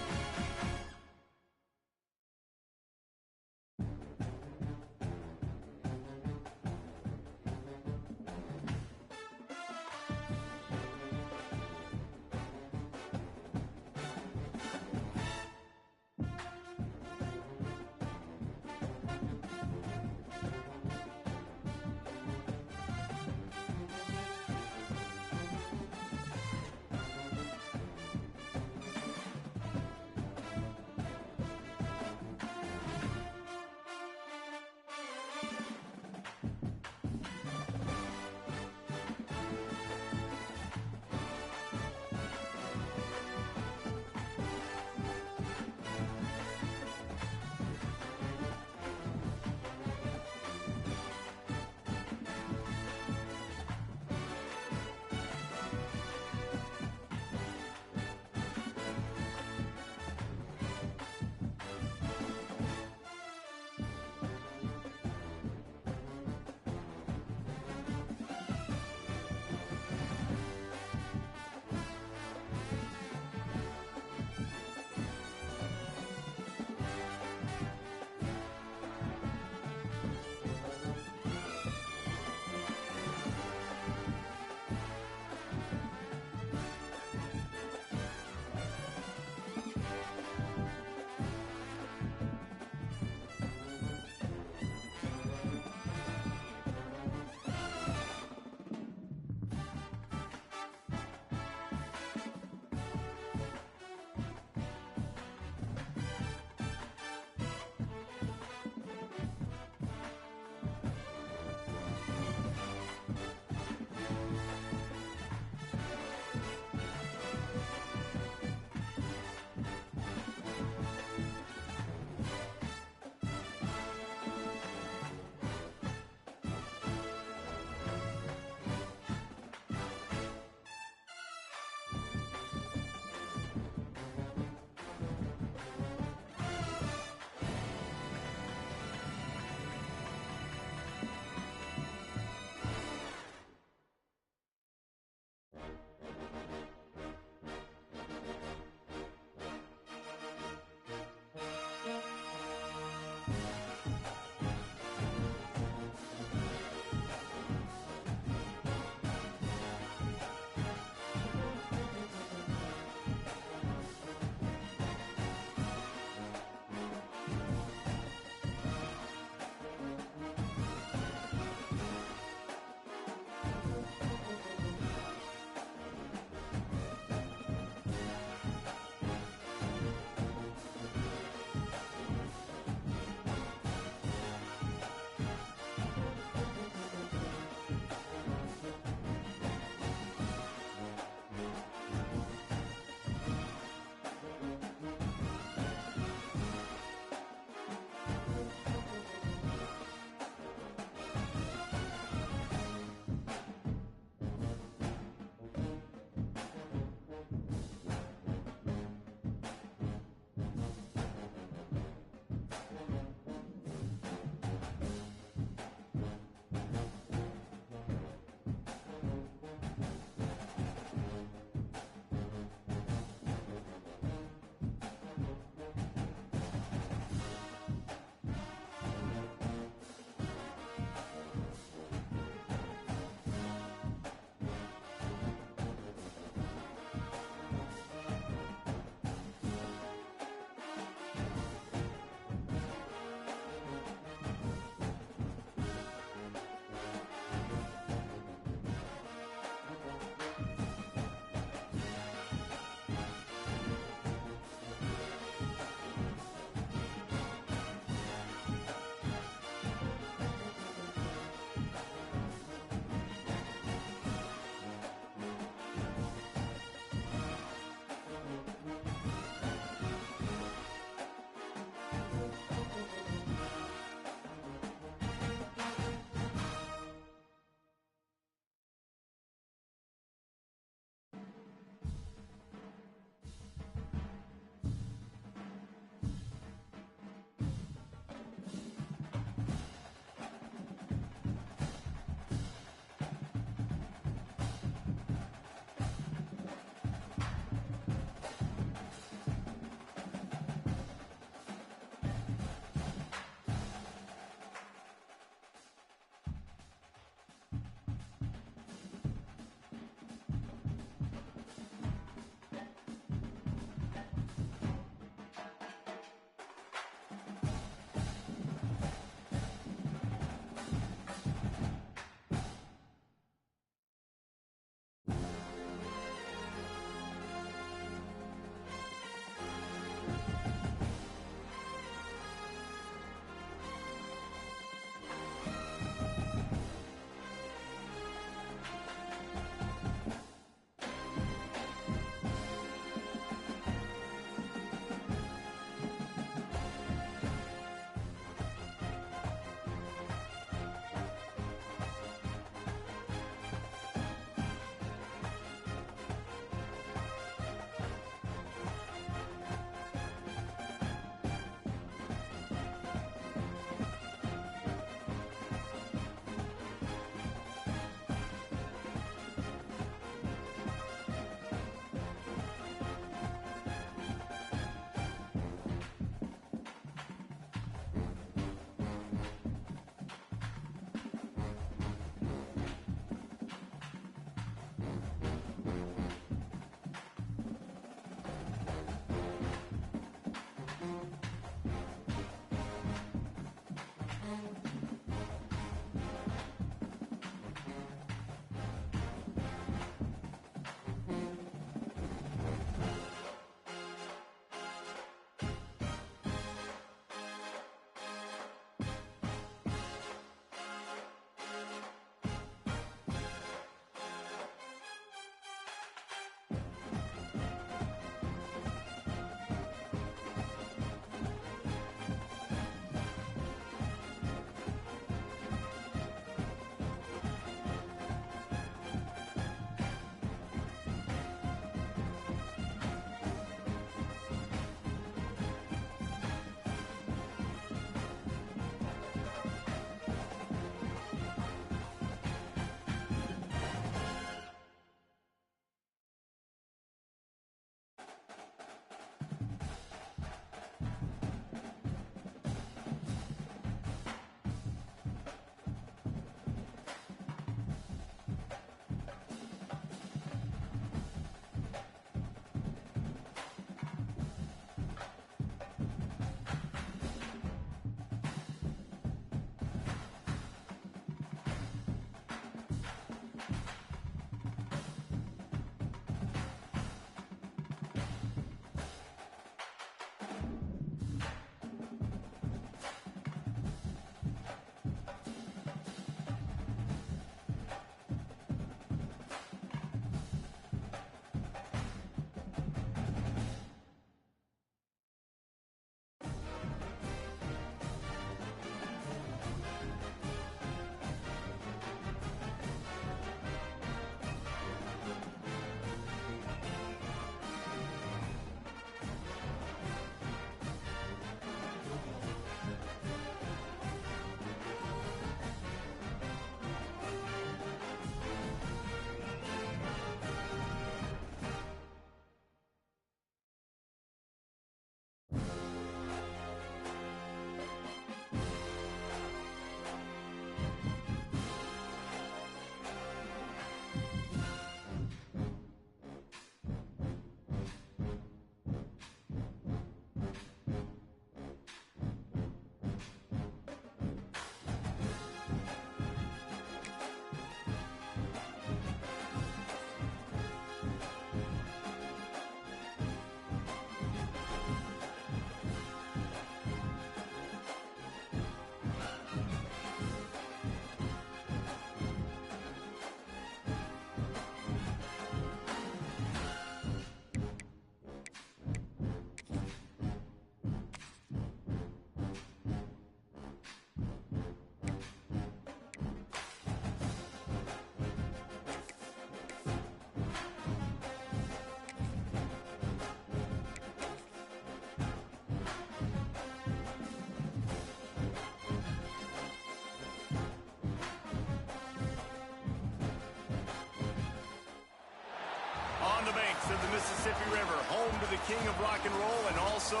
on the banks of the Mississippi River, home to the king of rock and roll and also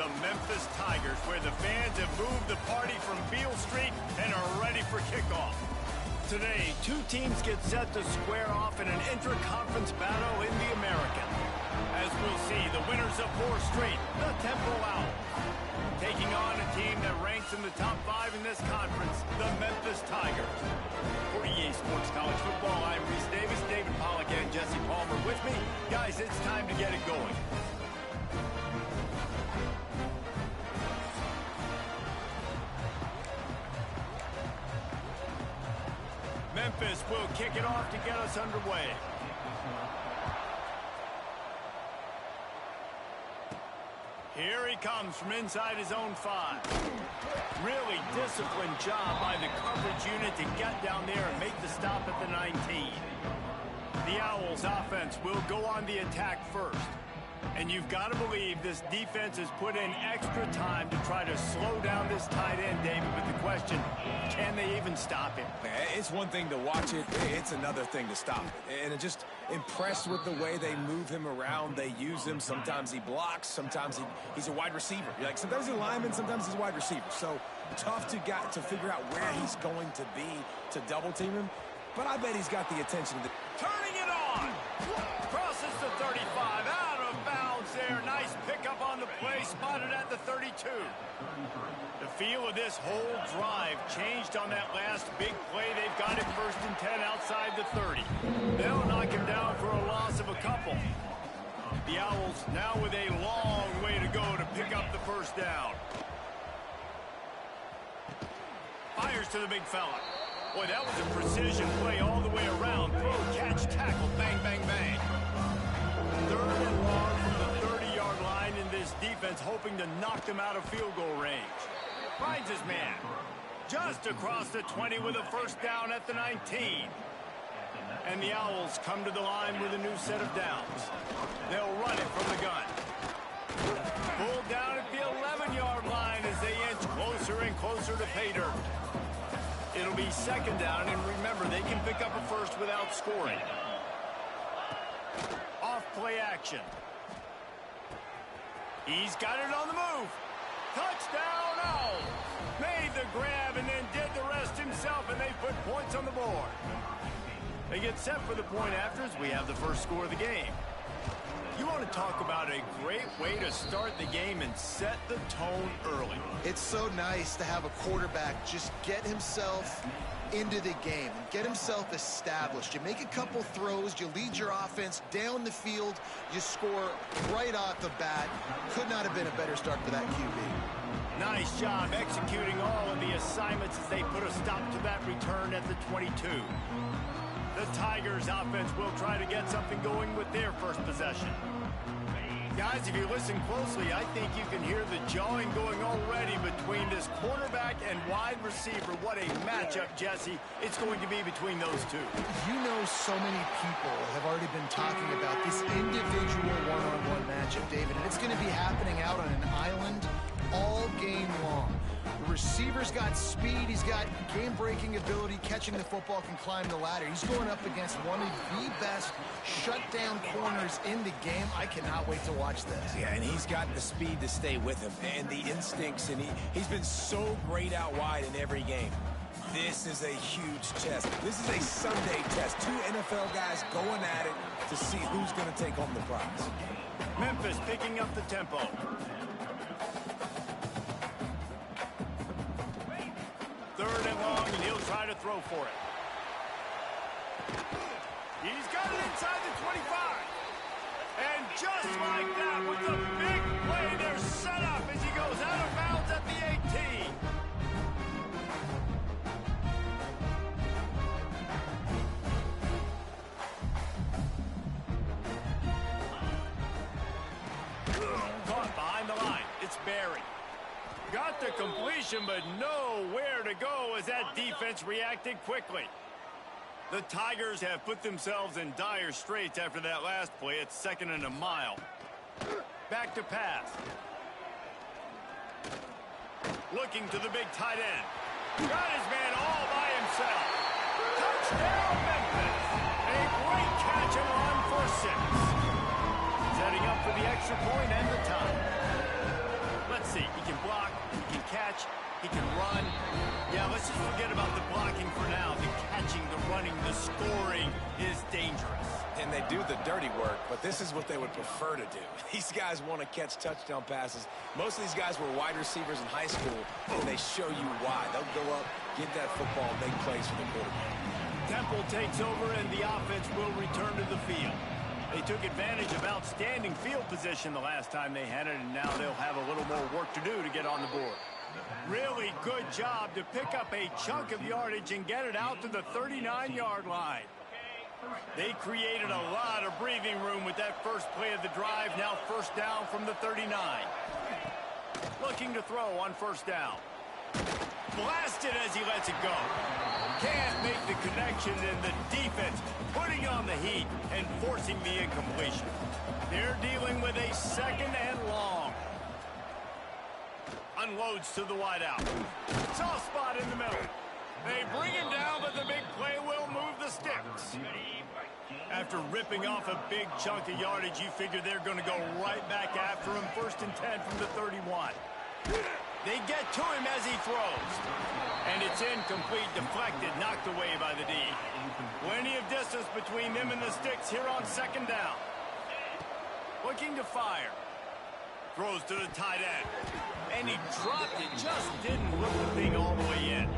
the Memphis Tigers, where the fans have moved the party from Beale Street and are ready for kickoff. Today, two teams get set to square off in an intra-conference battle in the American. As we'll see, the winners of 4 straight, the Temple Owls, taking on a team that ranks in the top 5 in this conference, the Memphis Tigers. For EA Sports College Football, I'm Reese Davis, David Pollack, and Jesse Palmer with me. Guys, it's time to get it going. Memphis will kick it off to get us underway. Here he comes from inside his own 5. Really disciplined job by the coverage unit to get down there and make the stop at the 19. The Owls offense will go on the attack first. And you've got to believe this defense has put in extra time to try to slow down this tight end, David, with the question, can they even stop him? It's one thing to watch it, it's another thing to stop it. And I'm just impressed with the way they move him around. They use him. Sometimes he blocks. Sometimes he's a wide receiver. Like sometimes he's a lineman, sometimes he's a wide receiver. So tough to figure out where he's going to be to double team him. But I bet he's got the attention of the... Turning it on! Crosses the 35, out of bounds there. Nice pickup on the play, spotted at the 32. The feel of this whole drive changed on that last big play. They've got it 1st and 10 outside the 30. They'll knock him down for a loss of a couple. The Owls now with a long way to go to pick up the 1st down. Fires to the big fella. Boy, that was a precision play all the way around. Throw, catch, tackle, bang, bang, bang. 3rd and long from the 30-yard line in this defense, hoping to knock them out of field goal range. Finds his man. Just across the 20 with a 1st down at the 19. And the Owls come to the line with a new set of downs. They'll run it from the gun. Pulled down at the 11-yard line as they inch closer and closer to pay dirt. It'll be 2nd down, and remember, they can pick up a 1st without scoring. Off play action. He's got it on the move. Touchdown, Owls. Made the grab and then did the rest himself, and they put points on the board. They get set for the point afters. We have the 1st score of the game. You want to talk about a great way to start the game and set the tone early. It's so nice to have a quarterback just get himself into the game and get himself established. You make a couple throws, you lead your offense down the field, you score right off the bat. Could not have been a better start for that QB. Nice job executing all of the assignments as they put a stop to that return at the 22. The Tigers offense will try to get something going with their 1st possession. Guys, if you listen closely, I think you can hear the jawing going already between this quarterback and wide receiver. What a matchup, Jesse, it's going to be between those two. You know, so many people have already been talking about this individual one-on-one matchup, David, and it's going to be happening out on an island all game long. The receiver's got speed, he's got game-breaking ability, catching the football, can climb the ladder. He's going up against one of the best shutdown corners in the game. I cannot wait to watch this. Yeah, and he's got the speed to stay with him and the instincts, and he's been so great out wide in every game. This is a huge test. This is a Sunday test. 2 NFL guys going at it to see who's going to take home the prize. Memphis picking up the tempo. 3rd and long, and he'll try to throw for it. He's got it inside the 25. And just like that, with the big play, they're set up as he goes out of bounds at the 18. Caught behind the line. It's Barry. Got the completion, but nowhere to go as that defense reacted quickly. The Tigers have put themselves in dire straits after that last play. It's 2nd and a mile. Back to pass. Looking to the big tight end. Got his man all by himself. Touchdown, Memphis. A great catch and run for 6. setting up for the extra point and the tie. Let's see. He can block, he can catch, he can run. Yeah, let's just forget about the blocking for now. The catching, the running, the scoring is dangerous. And they do the dirty work, but this is what they would prefer to do. These guys want to catch touchdown passes. Most of these guys were wide receivers in high school, and they show you why. They'll go up, get that football, make plays for the quarterback. Temple takes over, and the offense will return to the field. They took advantage of outstanding field position the last time they had it, and now they'll have a little more work to do to get on the board. Really good job to pick up a chunk of yardage and get it out to the 39-yard line. They created a lot of breathing room with that first play of the drive. Now first down from the 39. Looking to throw on first down. Blasted as he lets it go. Can't make the connection, and the defense putting on the heat and forcing the incompletion. They're dealing with a second and long. Unloads to the wideout. Soft spot in the middle. They bring him down, but the big play will move the sticks. After ripping off a big chunk of yardage, you figure they're going to go right back after him. First and 10 from the 31. They get to him as he throws. And it's incomplete, deflected, knocked away by the D. Plenty of distance between them and the sticks here on second down. Looking to fire. Throws to the tight end. And he dropped it, just didn't look the thing all the way in.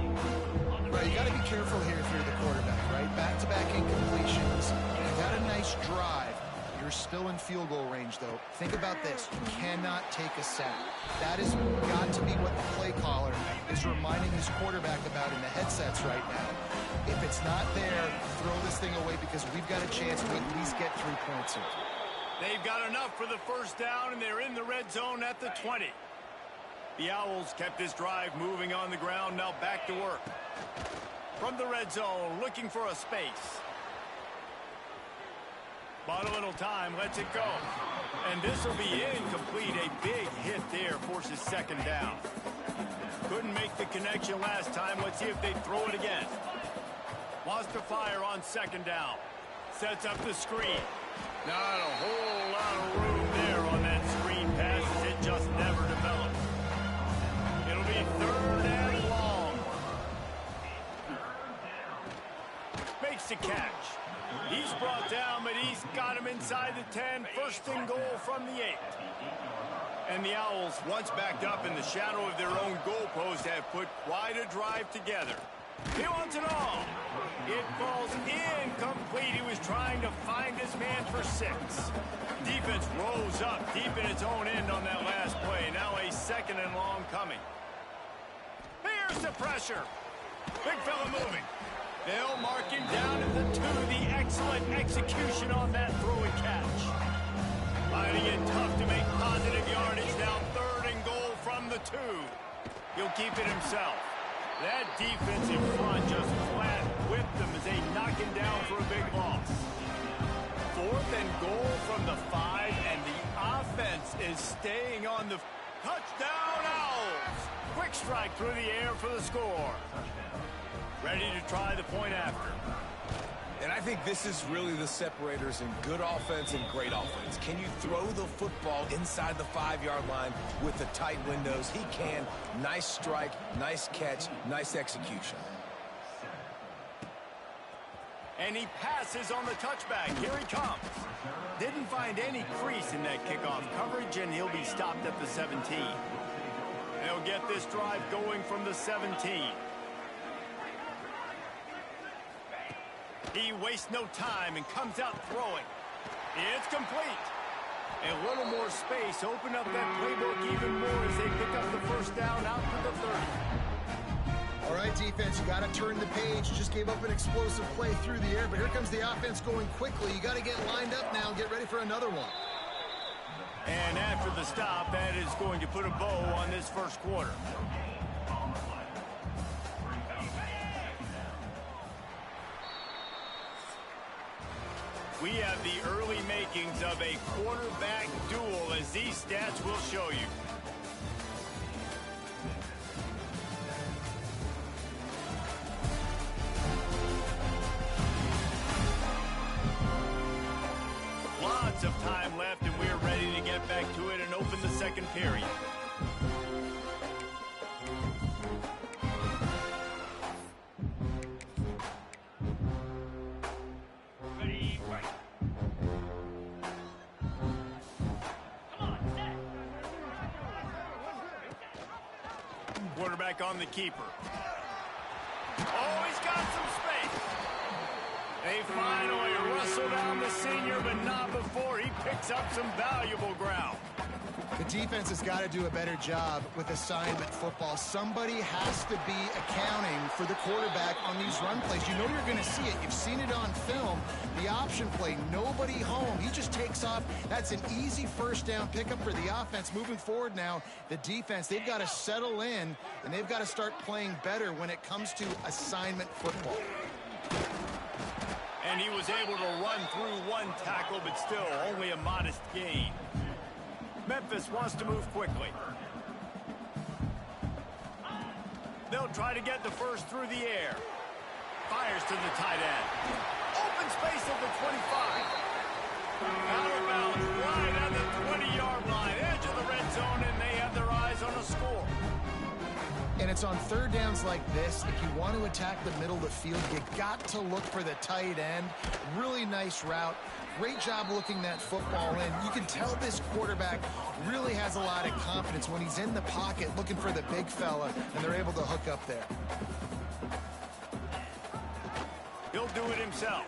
Right, you got to be careful here if you're the quarterback, right? Back-to-back incompletions. You got a nice drive. You're still in field goal range, though. Think about this. You cannot take a sack. That has got to be what the play caller is reminding his quarterback about in the headsets right now. If it's not there, throw this thing away because we've got a chance to at least get 3 points here. They've got enough for the first down, and they're in the red zone at the 20. The Owls kept this drive moving on the ground, now back to work. From the red zone, looking for a space. Bought a little time, lets it go. And this will be incomplete. A big hit there forces second down. Couldn't make the connection last time. Let's see if they throw it again. Wants to fire on second down. Sets up the screen. Not a whole lot of room there on that screen pass as it just never developed. It'll be third and long. Makes the catch. He's brought down, but he's got him inside the 10. First and goal from the 8. And the Owls, once backed up in the shadow of their own goalpost, have put quite a drive together. He wants it all. It falls incomplete. He was trying to find his man for 6. Defense rose up deep in its own end on that last play. Now a second and long coming. Here's the pressure. Big fella moving. They'll mark him down at the 2. The excellent execution on that throw and catch. Finding it tough to make positive yardage. Now third and goal from the 2. He'll keep it himself. That defensive front just flat whipped them as they knock him down for a big loss. Fourth and goal from the 5, and the offense is staying on the touchdown Owls. Quick strike through the air for the score. Ready to try the point after. And I think this is really the separators in good offense and great offense. Can you throw the football inside the 5-yard line with the tight windows? He can. Nice strike, nice catch, nice execution. And he passes on the touchback. Here he comes. Didn't find any crease in that kickoff coverage, and he'll be stopped at the 17. They'll get this drive going from the 17. He wastes no time and comes out throwing. It's complete. A little more space. Open up that playbook even more as they pick up the first down out to the 30. All right, defense, you got to turn the page. Just gave up an explosive play through the air, but here comes the offense going quickly. You got to get lined up now and get ready for another one. And after the stop, that is going to put a bow on this first quarter. We have the early makings of a quarterback duel, as these stats will show you. Lots of time left, and we're period. Quarterback on the keeper. Oh, he's got some space. They finally wrestle down the senior, but not before he picks up some valuable ground. The defense has got to do a better job with assignment football. Somebody has to be accounting for the quarterback on these run plays. You know you're going to see it. You've seen it on film. The option play, nobody home. He just takes off. That's an easy first down pickup for the offense. Moving forward now, the defense, they've got to settle in, and they've got to start playing better when it comes to assignment football. And he was able to run through one tackle, but still only a modest gain. Memphis wants to move quickly. They'll try to get the first through the air. Fires to the tight end. Open space at the 25. Out of bounds, right at the 20-yard line. Edge of the red zone, and they have their eyes on a score. And it's on third downs like this. If you want to attack the middle of the field, you got to look for the tight end. Really nice route. Great job looking that football in. You can tell this quarterback really has a lot of confidence when he's in the pocket looking for the big fella, and they're able to hook up there. He'll do it himself.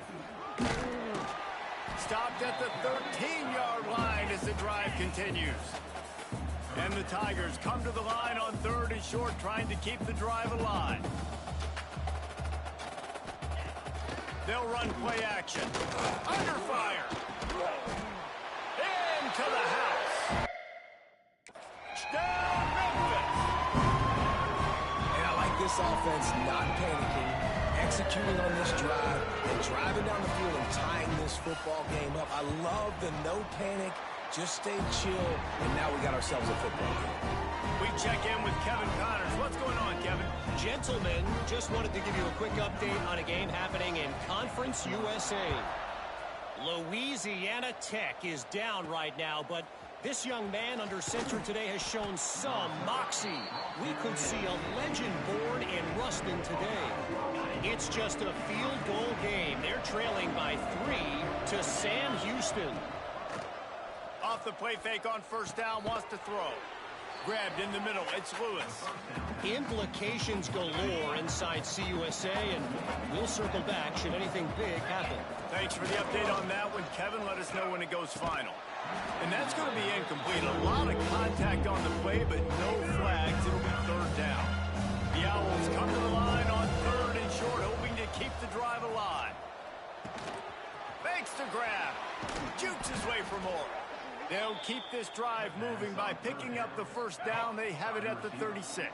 Stopped at the 13-yard line as the drive continues. And the Tigers come to the line on third and short, trying to keep the drive alive. They'll run play action. Under fire. Into the house. Down Memphis. And I like this offense not panicking, executing on this drive, and driving down the field and tying this football game up. I love the no panic, just stay chill, and now we got ourselves a football game. We check in with Kevin Connors. What's going on, Kevin? Gentlemen, just wanted to give you a quick update on a game happening in Conference USA. Louisiana Tech is down right now, but this young man under center today has shown some moxie. We could see a legend born in Ruston today. It's just a field goal game. They're trailing by 3 to Sam Houston. Off the play fake on first down, wants to throw. Grabbed in the middle, it's Lewis. Implications galore inside CUSA, and we'll circle back should anything big happen. Thanks for the update on that one, Kevin. Let us know when it goes final. And that's going to be incomplete. A lot of contact on the play, but no flags. It'll be third down. The Owls come to the line on third and short, hoping to keep the drive alive. Fakes to grab. Jukes his way for more. They'll keep this drive moving by picking up the first down. They have it at the 36.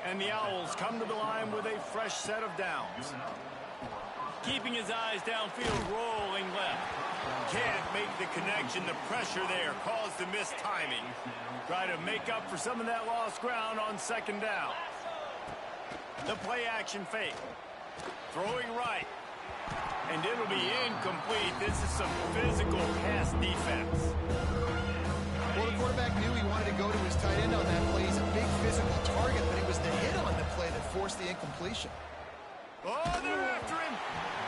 And the Owls come to the line with a fresh set of downs. Keeping his eyes downfield, rolling left. Can't make the connection. The pressure there caused the missed timing. Try to make up for some of that lost ground on second down. The play action fake. Throwing right. And it'll be incomplete. This is some physical pass defense. Well, the quarterback knew he wanted to go to his tight end on that play. He's a big physical target, but it was the hit on the play that forced the incompletion. Oh, they're after him.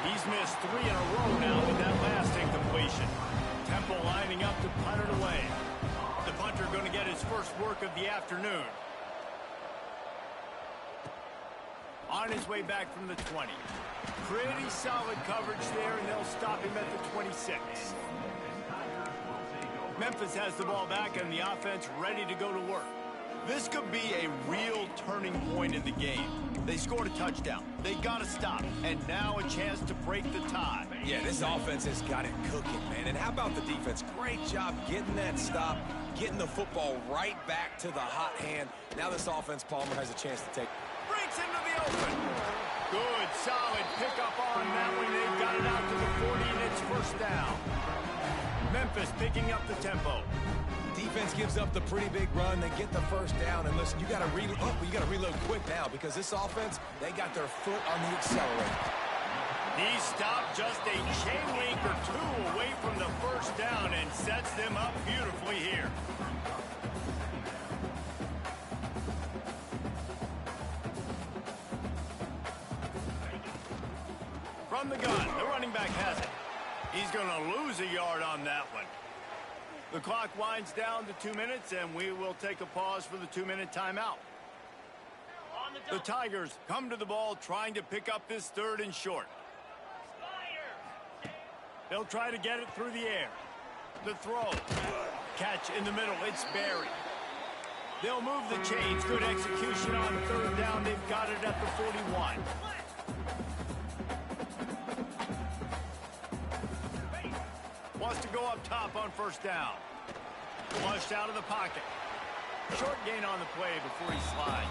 He's missed 3 in a row now with that last incompletion. Temple lining up to punt it away. The punter going to get his first work of the afternoon. On his way back from the 20. Pretty solid coverage there, and they'll stop him at the 26. Memphis has the ball back, and the offense ready to go to work. This could be a real turning point in the game. They scored a touchdown. They got to stop, and now a chance to break the tie. Yeah, this offense has got it cooking, man. And how about the defense? Great job getting that stop, getting the football right back to the hot hand. Now this offense, Palmer, has a chance to take. Breaks into the open. Good, solid pickup on that one. They've got it out to the 40, and it's first down. Memphis picking up the tempo. Defense gives up the pretty big run. They get the first down, and listen, you got to reload quick now because this offense, they got their foot on the accelerator. He stopped just a chain link or two away from the first down and sets them up beautifully here. From the gun, the running back has it. He's going to lose a yard on that one. The clock winds down to 2 minutes, and we will take a pause for the 2-minute timeout. The Tigers come to the ball trying to pick up this 3rd and short. They'll try to get it through the air. The throw. Catch in the middle. It's Barry. They'll move the chains. Good execution on 3rd down. They've got it at the 41. Wants to go up top on 1st down. Flushed out of the pocket. Short gain on the play before he slides.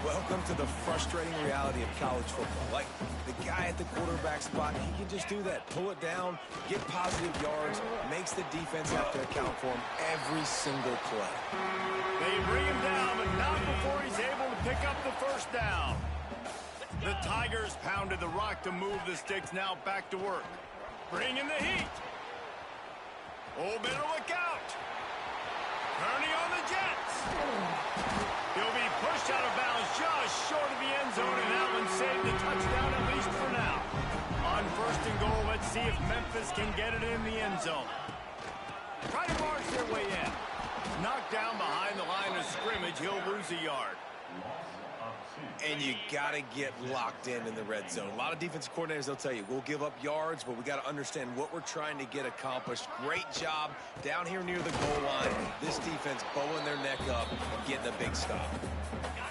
Welcome to the frustrating reality of college football. Like, the guy at the quarterback spot, he can just do that. Pull it down, get positive yards, makes the defense have to account for him every single play. They bring him down, but not before he's able to pick up the 1st down. The Tigers pounded the rock to move the sticks, now back to work. Bring in the heat. Oh, better look out. Turning on the Jets. He'll be pushed out of bounds just short of the end zone, and that one saved the touchdown at least for now. On 1st and goal, let's see if Memphis can get it in the end zone. Try to march their way in. Knocked down behind the line of scrimmage, he'll lose a yard. And you got to get locked in the red zone. A lot of defensive coordinators, they'll tell you, we'll give up yards, but we got to understand what we're trying to get accomplished. Great job down here near the goal line. This defense bowing their neck up and getting a big stop.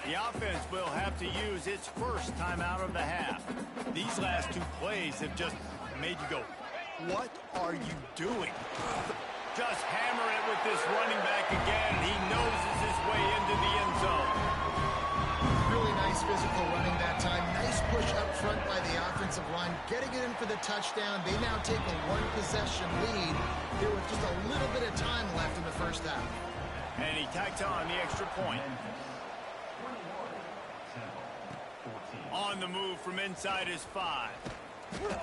The offense will have to use its 1st timeout of the half. These last 2 plays have just made you go, what are you doing? Just hammer it with this running back again. He noses his way into the end zone. Really nice physical running that time. Nice push up front by the offensive line. Getting it in for the touchdown. They now take a 1-possession lead here with just a little bit of time left in the 1st half. And he tacks on the extra point. On the move from inside his 5.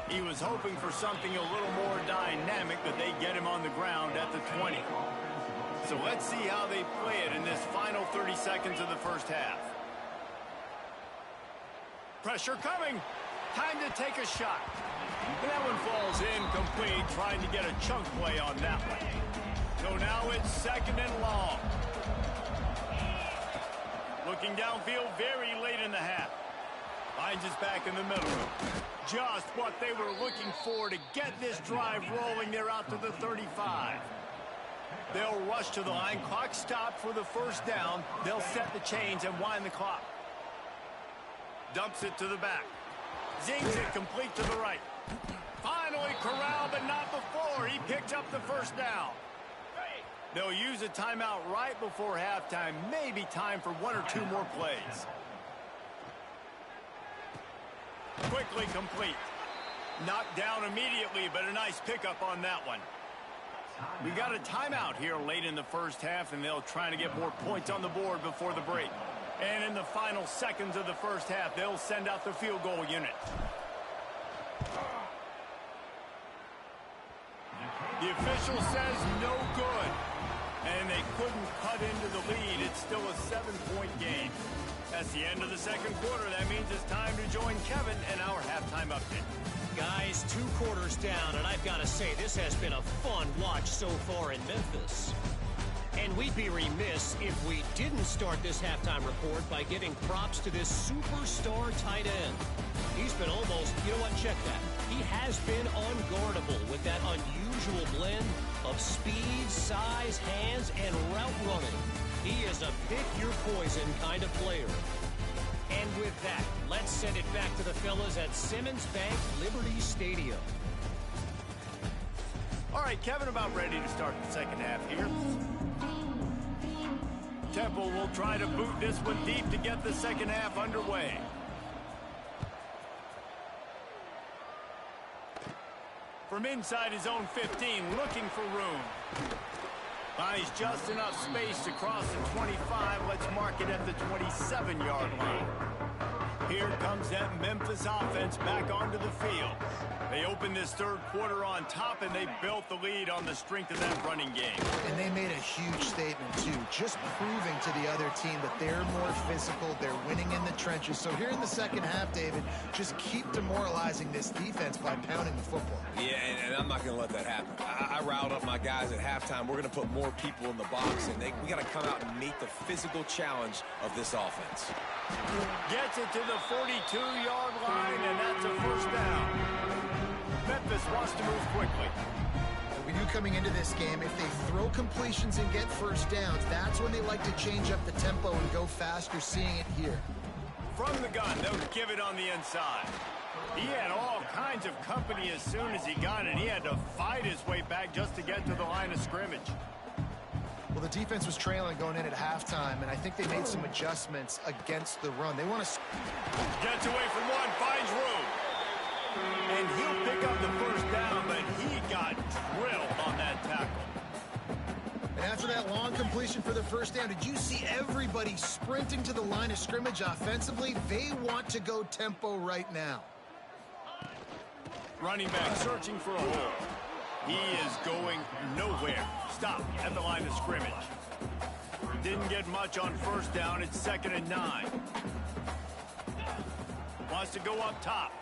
He was hoping for something a little more dynamic, but they get him on the ground at the 20. So let's see how they play it in this final 30 seconds of the 1st half. Pressure coming. Time to take a shot. And that one falls incomplete, trying to get a chunk play on that one. So now it's 2nd and long. Looking downfield very late in the half. Finds us back in the middle. Just what they were looking for to get this drive rolling. They're out to the 35. They'll rush to the line. Clock stopped for the 1st down. They'll set the chains and wind the clock. Dumps it to the back. Zings it complete to the right. Finally corralled, but not before. He picked up the 1st down. They'll use a timeout right before halftime. Maybe time for 1 or 2 more plays. Quickly complete. Knocked down immediately, but a nice pickup on that one. We got a timeout here late in the 1st half, and they'll try to get more points on the board before the break. And in the final seconds of the 1st half, they'll send out the field goal unit. The official says no good. And they couldn't cut into the lead. It's still a 7-point game. That's the end of the 2nd quarter. That means it's time to join Kevin and our halftime update. Guys, 2 quarters down, and I've got to say, this has been a fun watch so far in Memphis. And we'd be remiss if we didn't start this halftime report by giving props to this superstar tight end. He's been almost, you know what, check that. He has been unguardable with that unusual blend of speed, size, hands, and route running. He is a pick-your-poison kind of player. And with that, let's send it back to the fellas at Simmons Bank Liberty Stadium. All right, Kevin, about ready to start the 2nd half here. Temple will try to boot this one deep to get the 2nd half underway. From inside his own 15, looking for room. Finds just enough space to cross the 25. Let's mark it at the 27-yard line. Here comes that Memphis offense back onto the field. They opened this third quarter on top, and they built the lead on the strength of that running game. And they made a huge statement, too, just proving to the other team that they're more physical, they're winning in the trenches. So here in the second half, David, just keep demoralizing this defense by pounding the football. Yeah, and I'm not going to let that happen. I riled up my guys at halftime. We're going to put more people in the box, and we got to come out and meet the physical challenge of this offense. Gets it to the 42-yard line, and that's a first down. Memphis wants to move quickly. We knew coming into this game, if they throw completions and get first downs, that's when they like to change up the tempo and go faster, seeing it here. From the gun, they'll give it on the inside. He had all kinds of company as soon as he got it. He had to fight his way back just to get to the line of scrimmage. Well, the defense was trailing going in at halftime, and I think they made some adjustments against the run. They want to... Gets away from one, finds room. And he'll pick up the first down, but he got drilled on that tackle. And after that long completion for the first down, did you see everybody sprinting to the line of scrimmage offensively? They want to go tempo right now. Running back searching for a hole. He is going nowhere. Stop at the line of scrimmage. Didn't get much on first down. It's 2nd and 9. Wants to go up top.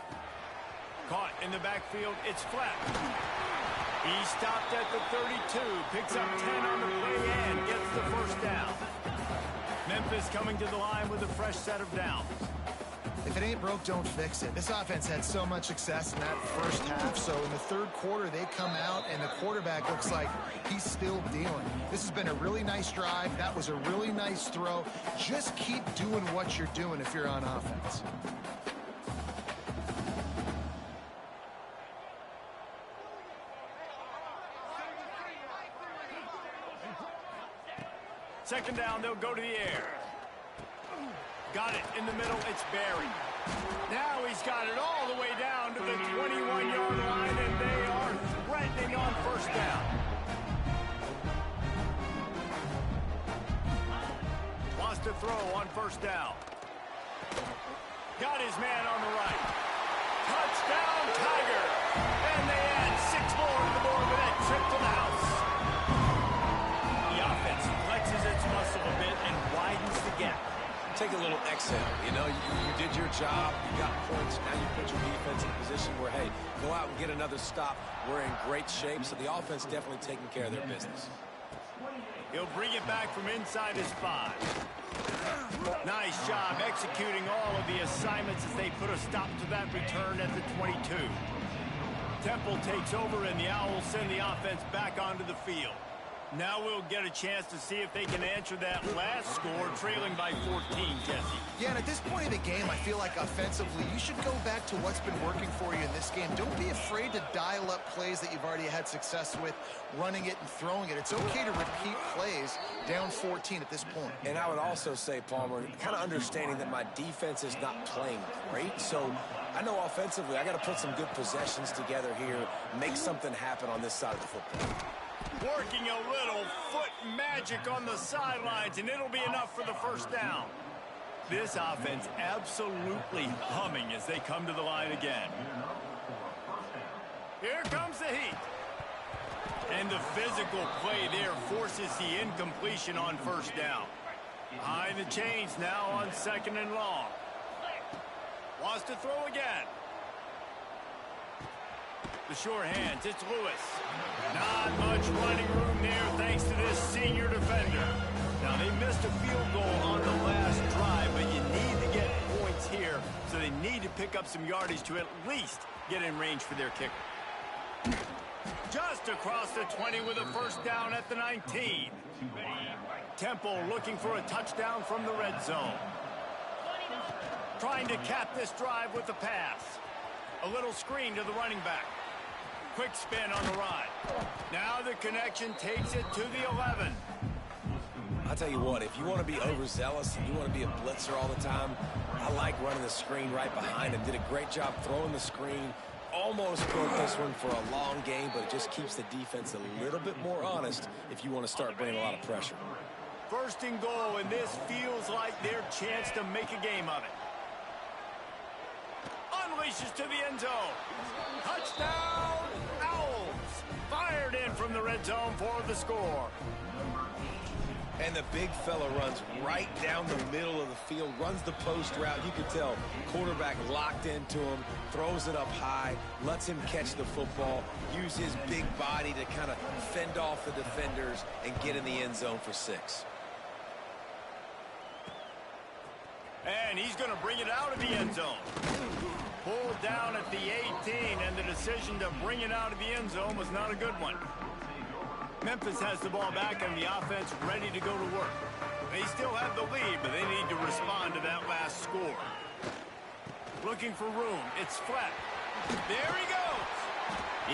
Caught in the backfield. It's flat. He stopped at the 32. Picks up 10 on the play and gets the first down. Memphis coming to the line with a fresh set of downs. If it ain't broke, don't fix it. This offense had so much success in that first half, so in the third quarter, they come out, and the quarterback looks like he's still dealing. This has been a really nice drive. That was a really nice throw. Just keep doing what you're doing if you're on offense. Second down, they'll go to the air. Got it in the middle, it's Barry. Now he's got it all the way down to the 21-yard line, and they are threatening on first down. Wants to throw on first down. Got his man on the right. Touchdown, Tiger! And they add 6 more to the board with that trip to the house. The offense flexes its muscle a bit and widens the gap. Take a little exhale. You know, you did your job. You got points. Now you put your defense in a position where, hey, go out and get another stop. We're in great shape, so the offense definitely taking care of their business. He'll bring it back from inside his 5. Nice job executing all of the assignments as they put a stop to that return at the 22. Temple takes over, and the Owls send the offense back onto the field. Now we'll get a chance to see if they can answer that last score, trailing by 14, Jesse. Yeah, and at this point of the game, I feel like offensively, you should go back to what's been working for you in this game. Don't be afraid to dial up plays that you've already had success with, running it and throwing it. It's okay to repeat plays down 14 at this point. And I would also say, Palmer, kind of understanding that my defense is not playing great, so I know offensively I got to put some good possessions together here, make something happen on this side of the football. Working a little foot magic on the sidelines, and it'll be enough for the first down. This offense absolutely humming as they come to the line again. Here comes the heat. And the physical play there forces the incompletion on first down. Behind the chains now on 2nd and long. Wants to throw again. The short hands, it's Lewis. Not much running room there thanks to this senior defender. Now, they missed a field goal on the last drive, but you need to get points here, so they need to pick up some yardage to at least get in range for their kicker. Just across the 20 with a first down at the 19. Temple looking for a touchdown from the red zone. Trying to cap this drive with the pass. A little screen to the running back. Quick spin on the ride. Now the connection takes it to the 11. I'll tell you what, if you want to be overzealous and you want to be a blitzer all the time, I like running the screen right behind him. Did a great job throwing the screen. Almost broke this one for a long game, but it just keeps the defense a little bit more honest if you want to start bringing a lot of pressure. 1st and goal, and this feels like their chance to make a game of it. races to the end zone. Touchdown, Owls. Fired in from the red zone for the score. And the big fella runs right down the middle of the field, runs the post route. You can tell quarterback locked into him, throws it up high, lets him catch the football, use his big body to kind of fend off the defenders and get in the end zone for 6. And he's going to bring it out of the end zone. Pulled down at the 18, and the decision to bring it out of the end zone was not a good one. Memphis has the ball back and the offense ready to go to work. They still have the lead, but they need to respond to that last score. Looking for room. It's flat. There he goes.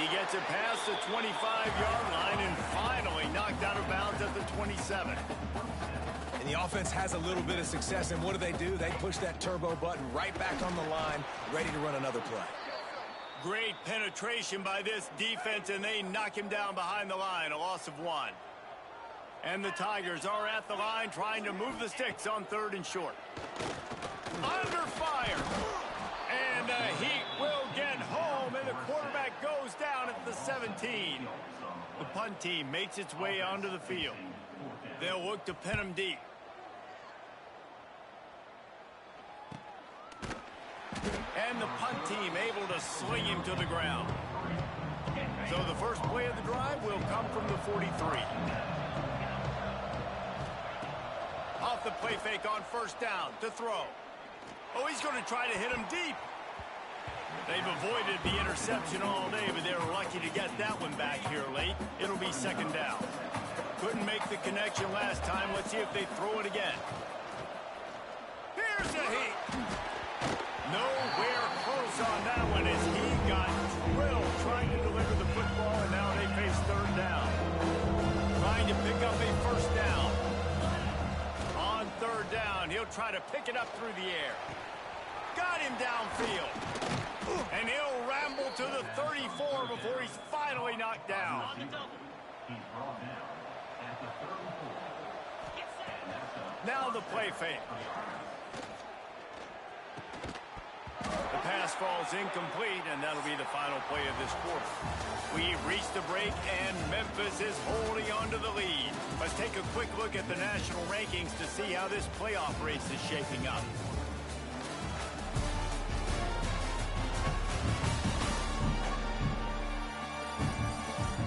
He gets it past the 25-yard line and finally knocked out of bounds at the 27. And the offense has a little bit of success, and what do? They push that turbo button right back on the line, ready to run another play. Great penetration by this defense, and they knock him down behind the line, a loss of 1. And the Tigers are at the line trying to move the sticks on 3rd and short. Under fire. And the Heat will get home, and the quarterback goes down at the 17. The punt team makes its way onto the field. They'll look to pin him deep. And the punt team able to sling him to the ground. So the first play of the drive will come from the 43. Off the play fake on 1st down to throw. Oh, he's going to try to hit him deep. They've avoided the interception all day, but they were lucky to get that one back here late. It'll be 2nd down. Couldn't make the connection last time. Let's see if they throw it again. Here's the Heat. Nowhere close on that one as he got drilled trying to deliver the football, and now they face 3rd down. Trying to pick up a 1st down. On 3rd down, he'll try to pick it up through the air. Got him downfield. And he'll ramble to the 34 before he's finally knocked down. Now the play fake. The pass falls incomplete, and that'll be the final play of this quarter. We've reached the break, and Memphis is holding on to the lead. Let's take a quick look at the national rankings to see how this playoff race is shaping up.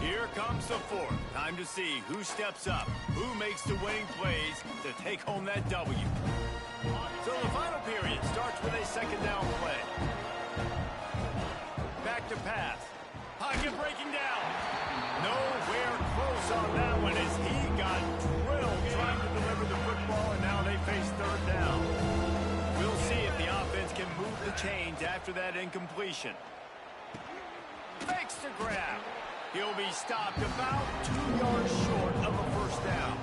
Here comes the 4th. Time to see who steps up, who makes the winning plays to take home that W. So the final period starts with a 2nd down play. Back to pass. Pocket breaking down. Nowhere close on that one as he got drilled trying to deliver the football, and now they face 3rd down. We'll see if the offense can move the chains after that incompletion. Fakes the grab. He'll be stopped about 2 yards short of a 1st down.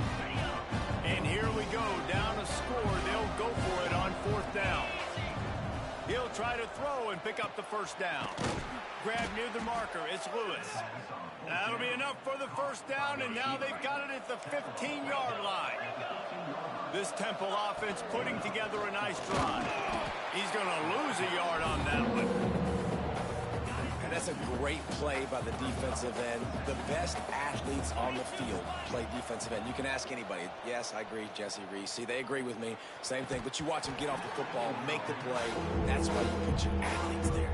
And here we go, down a score. They'll go for it on 4th down. He'll try to throw and pick up the 1st down. Grab near the marker, it's Lewis. That'll be enough for the 1st down, and now they've got it at the 15-yard line. This Temple offense putting together a nice drive. He's going to lose a yard on that one. And that's a great play by the defensive end. The best athletes on the field play defensive end. You can ask anybody. Yes, I agree, Jesse Reese. See, they agree with me. Same thing. But you watch them get off the football, make the play. That's why you put your athletes there.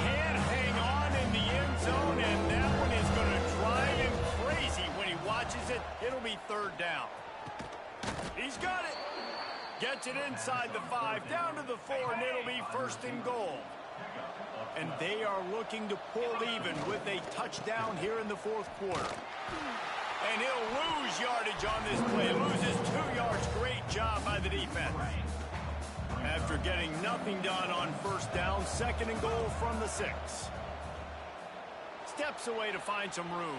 Can't hang on in the end zone, and that one is going to drive him crazy when he watches it. It'll be 3rd down. He's got it. Gets it inside the 5, down to the 4, and it'll be 1st and goal. And they are looking to pull even with a touchdown here in the 4th quarter. And he'll lose yardage on this play. Loses 2 yards. Great job by the defense. After getting nothing done on 1st down, 2nd and goal from the 6. Steps away to find some room.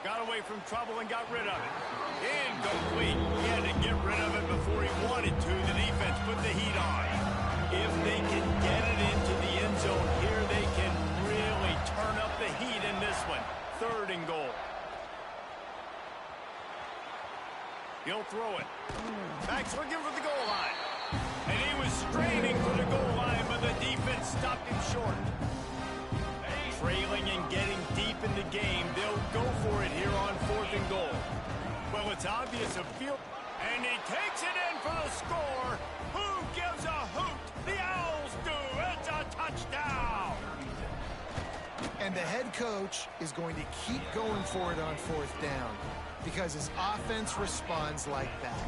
Got away from trouble and got rid of it. Incomplete. He had to get rid of it before he wanted to. The defense put the heat on. If they can get it into the end zone here, they can really turn up the heat in this one. 3rd and goal. He'll throw it. Back's looking for the goal line. And he was straining for the goal line, but the defense stopped him short. Trailing and getting deep in the game, they'll go for it here on 4th and goal. Well, it's obvious a field, and he takes it in for the score. Who gives a hoot? The Owls do. It's a touchdown. And the head coach is going to keep going for it on 4th down because his offense responds like that.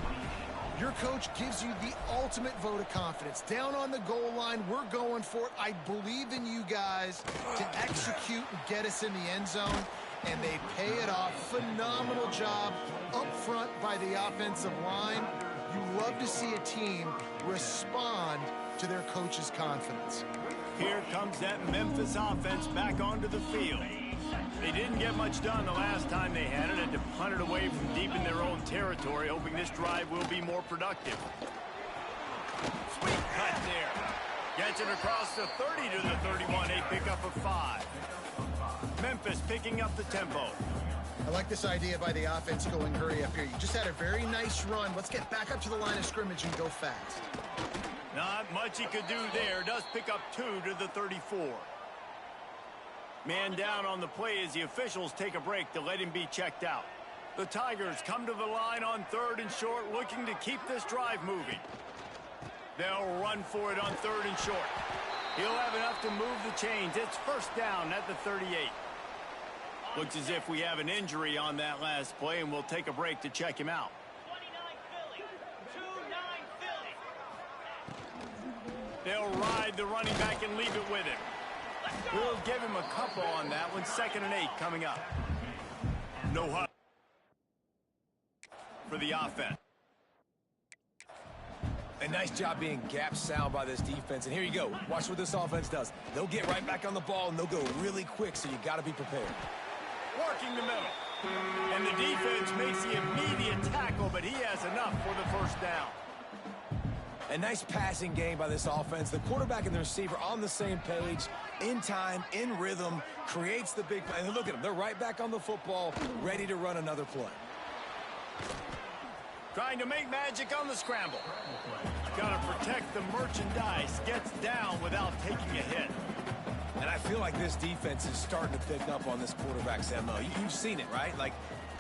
Your coach gives you the ultimate vote of confidence. Down on the goal line, we're going for it. I believe in you guys to execute and get us in the end zone, and they pay it off. Phenomenal job up front by the offensive line. You love to see a team respond to their coach's confidence. Here comes that Memphis offense back onto the field. They didn't get much done the last time they had it, and to punt it away from deep in their own territory, hoping this drive will be more productive. Sweet cut there. Gets it across the 30 to the 31, a pickup of 5. Memphis picking up the tempo. I like this idea by the offense going hurry up here. You just had a very nice run. Let's get back up to the line of scrimmage and go fast. Not much he could do there. Does pick up 2 to the 34. Man down on the play as the officials take a break to let him be checked out. The Tigers come to the line on 3rd and short, looking to keep this drive moving. They'll run for it on 3rd and short. He'll have enough to move the chains. It's 1st down at the 38. Looks as if we have an injury on that last play, and we'll take a break to check him out. 29 Philly. 29 Philly. They'll ride the running back and leave it with him. We'll give him a couple on that one. 2nd and 8 coming up. No huddle for the offense. A nice job being gap sound by this defense. And here you go. Watch what this offense does. They'll get right back on the ball, and they'll go really quick, so you got to be prepared. Working the middle. And the defense makes the immediate tackle, but he has enough for the 1st down. A nice passing game by this offense. The quarterback and the receiver on the same page, in time, in rhythm, creates the big play. And look at them. They're right back on the football, ready to run another play. Trying to make magic on the scramble. Got to protect the merchandise. Gets down without taking a hit. And I feel like this defense is starting to pick up on this quarterback's MO. You've seen it, right? Like,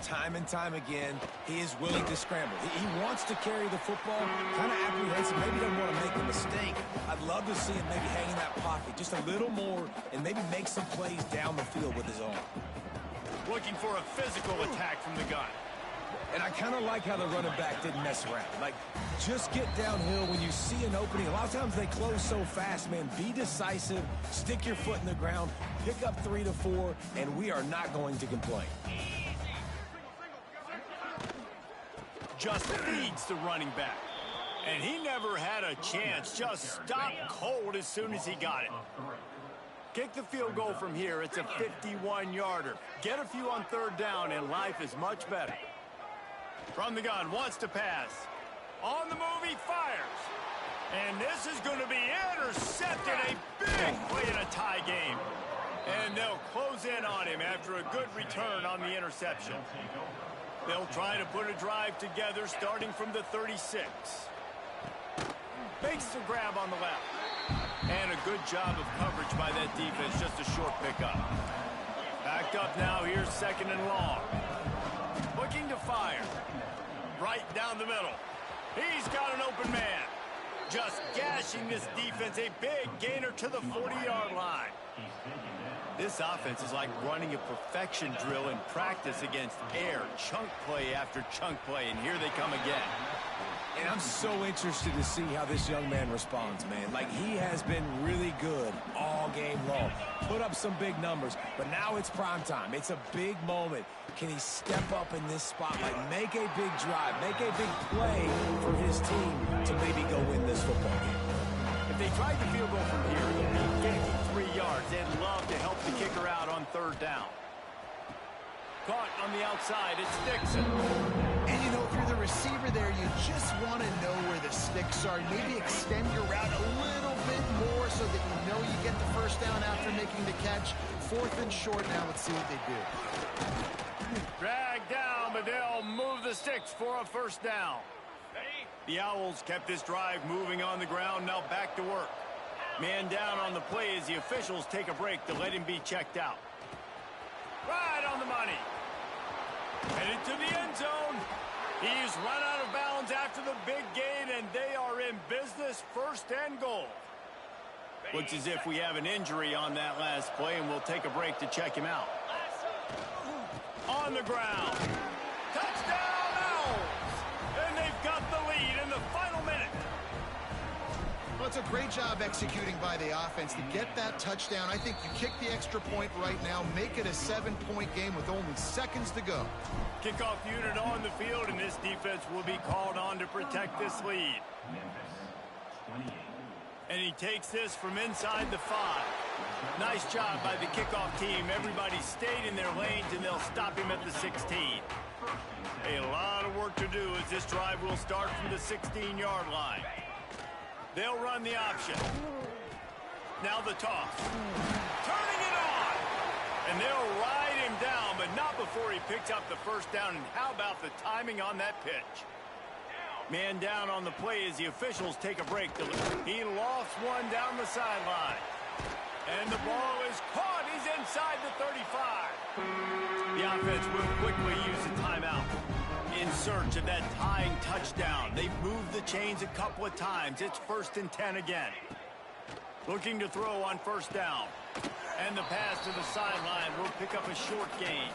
time and time again, he is willing to scramble. He wants to carry the football, kind of apprehensive, maybe doesn't want to make a mistake. I'd love to see him maybe hang in that pocket just a little more and maybe make some plays down the field with his arm. Looking for a physical attack from the gun. And I kind of like how the running back didn't mess around. Like, just get downhill when you see an opening. A lot of times they close so fast, man. Be decisive, stick your foot in the ground, pick up 3 to 4, and we are not going to complain. Just feeds the running back. And he never had a chance. Just stopped cold as soon as he got it. Kick the field goal from here. It's a 51-yarder. Get a few on 3rd down, and life is much better. From the gun, wants to pass. On the move, he fires. And this is going to be intercepted. A big play in a tie game. And they'll close in on him after a good return on the interception. They'll try to put a drive together starting from the 36. Makes the grab on the left. And a good job of coverage by that defense, just a short pickup. Backed up now, here's 2nd and long. Looking to fire. Right down the middle. He's got an open man. Just gashing this defense, a big gainer to the 40-yard line. This offense is like running a perfection drill in practice against air. Chunk play after chunk play, and here they come again. And I'm so interested to see how this young man responds, man. Like, he has been really good all game long. Put up some big numbers, but now it's prime time. It's a big moment. Can he step up in this spotlight, make a big drive, make a big play for his team to maybe go win this football game? If they tried the field goal from here, it would be 53 yards. They'd love to help the kicker out on 3rd down. Caught on the outside, it's Dixon. And you know, if you're the receiver there, you just want to know where the sticks are. Maybe extend your route a little bit more so that you know you get the 1st down after making the catch. 4th and short now. Let's see what they do. Dragged down, but they'll move the sticks for a 1st down. The Owls kept this drive moving on the ground, now back to work. Man down on the play as the officials take a break to let him be checked out. Right on the money. Headed to the end zone. He's run out of bounds after the big gain, and they are in business, first and goal. Looks as if we have an injury on that last play, and we'll take a break to check him out. On the ground. Touchdown, Owls! And they've got the lead in the final minute. Well, it's a great job executing by the offense to get that touchdown. I think you kick the extra point right now, make it a 7-point game with only seconds to go. Kickoff unit on the field, and this defense will be called on to protect this lead. And he takes this from inside the 5. Nice job by the kickoff team. Everybody stayed in their lanes, and they'll stop him at the 16. A lot of work to do as this drive will start from the 16-yard line. They'll run the option. Now the toss. Turning it on. And they'll ride him down, but not before he picks up the first down. And how about the timing on that pitch? Man down on the play as the officials take a break. He lost one down the sideline. And the ball is caught. He's inside the 35. The offense will quickly use a timeout in search of that tying touchdown. They've moved the chains a couple of times. It's 1st and 10 again. Looking to throw on first down. And the pass to the sideline will pick up a short gain.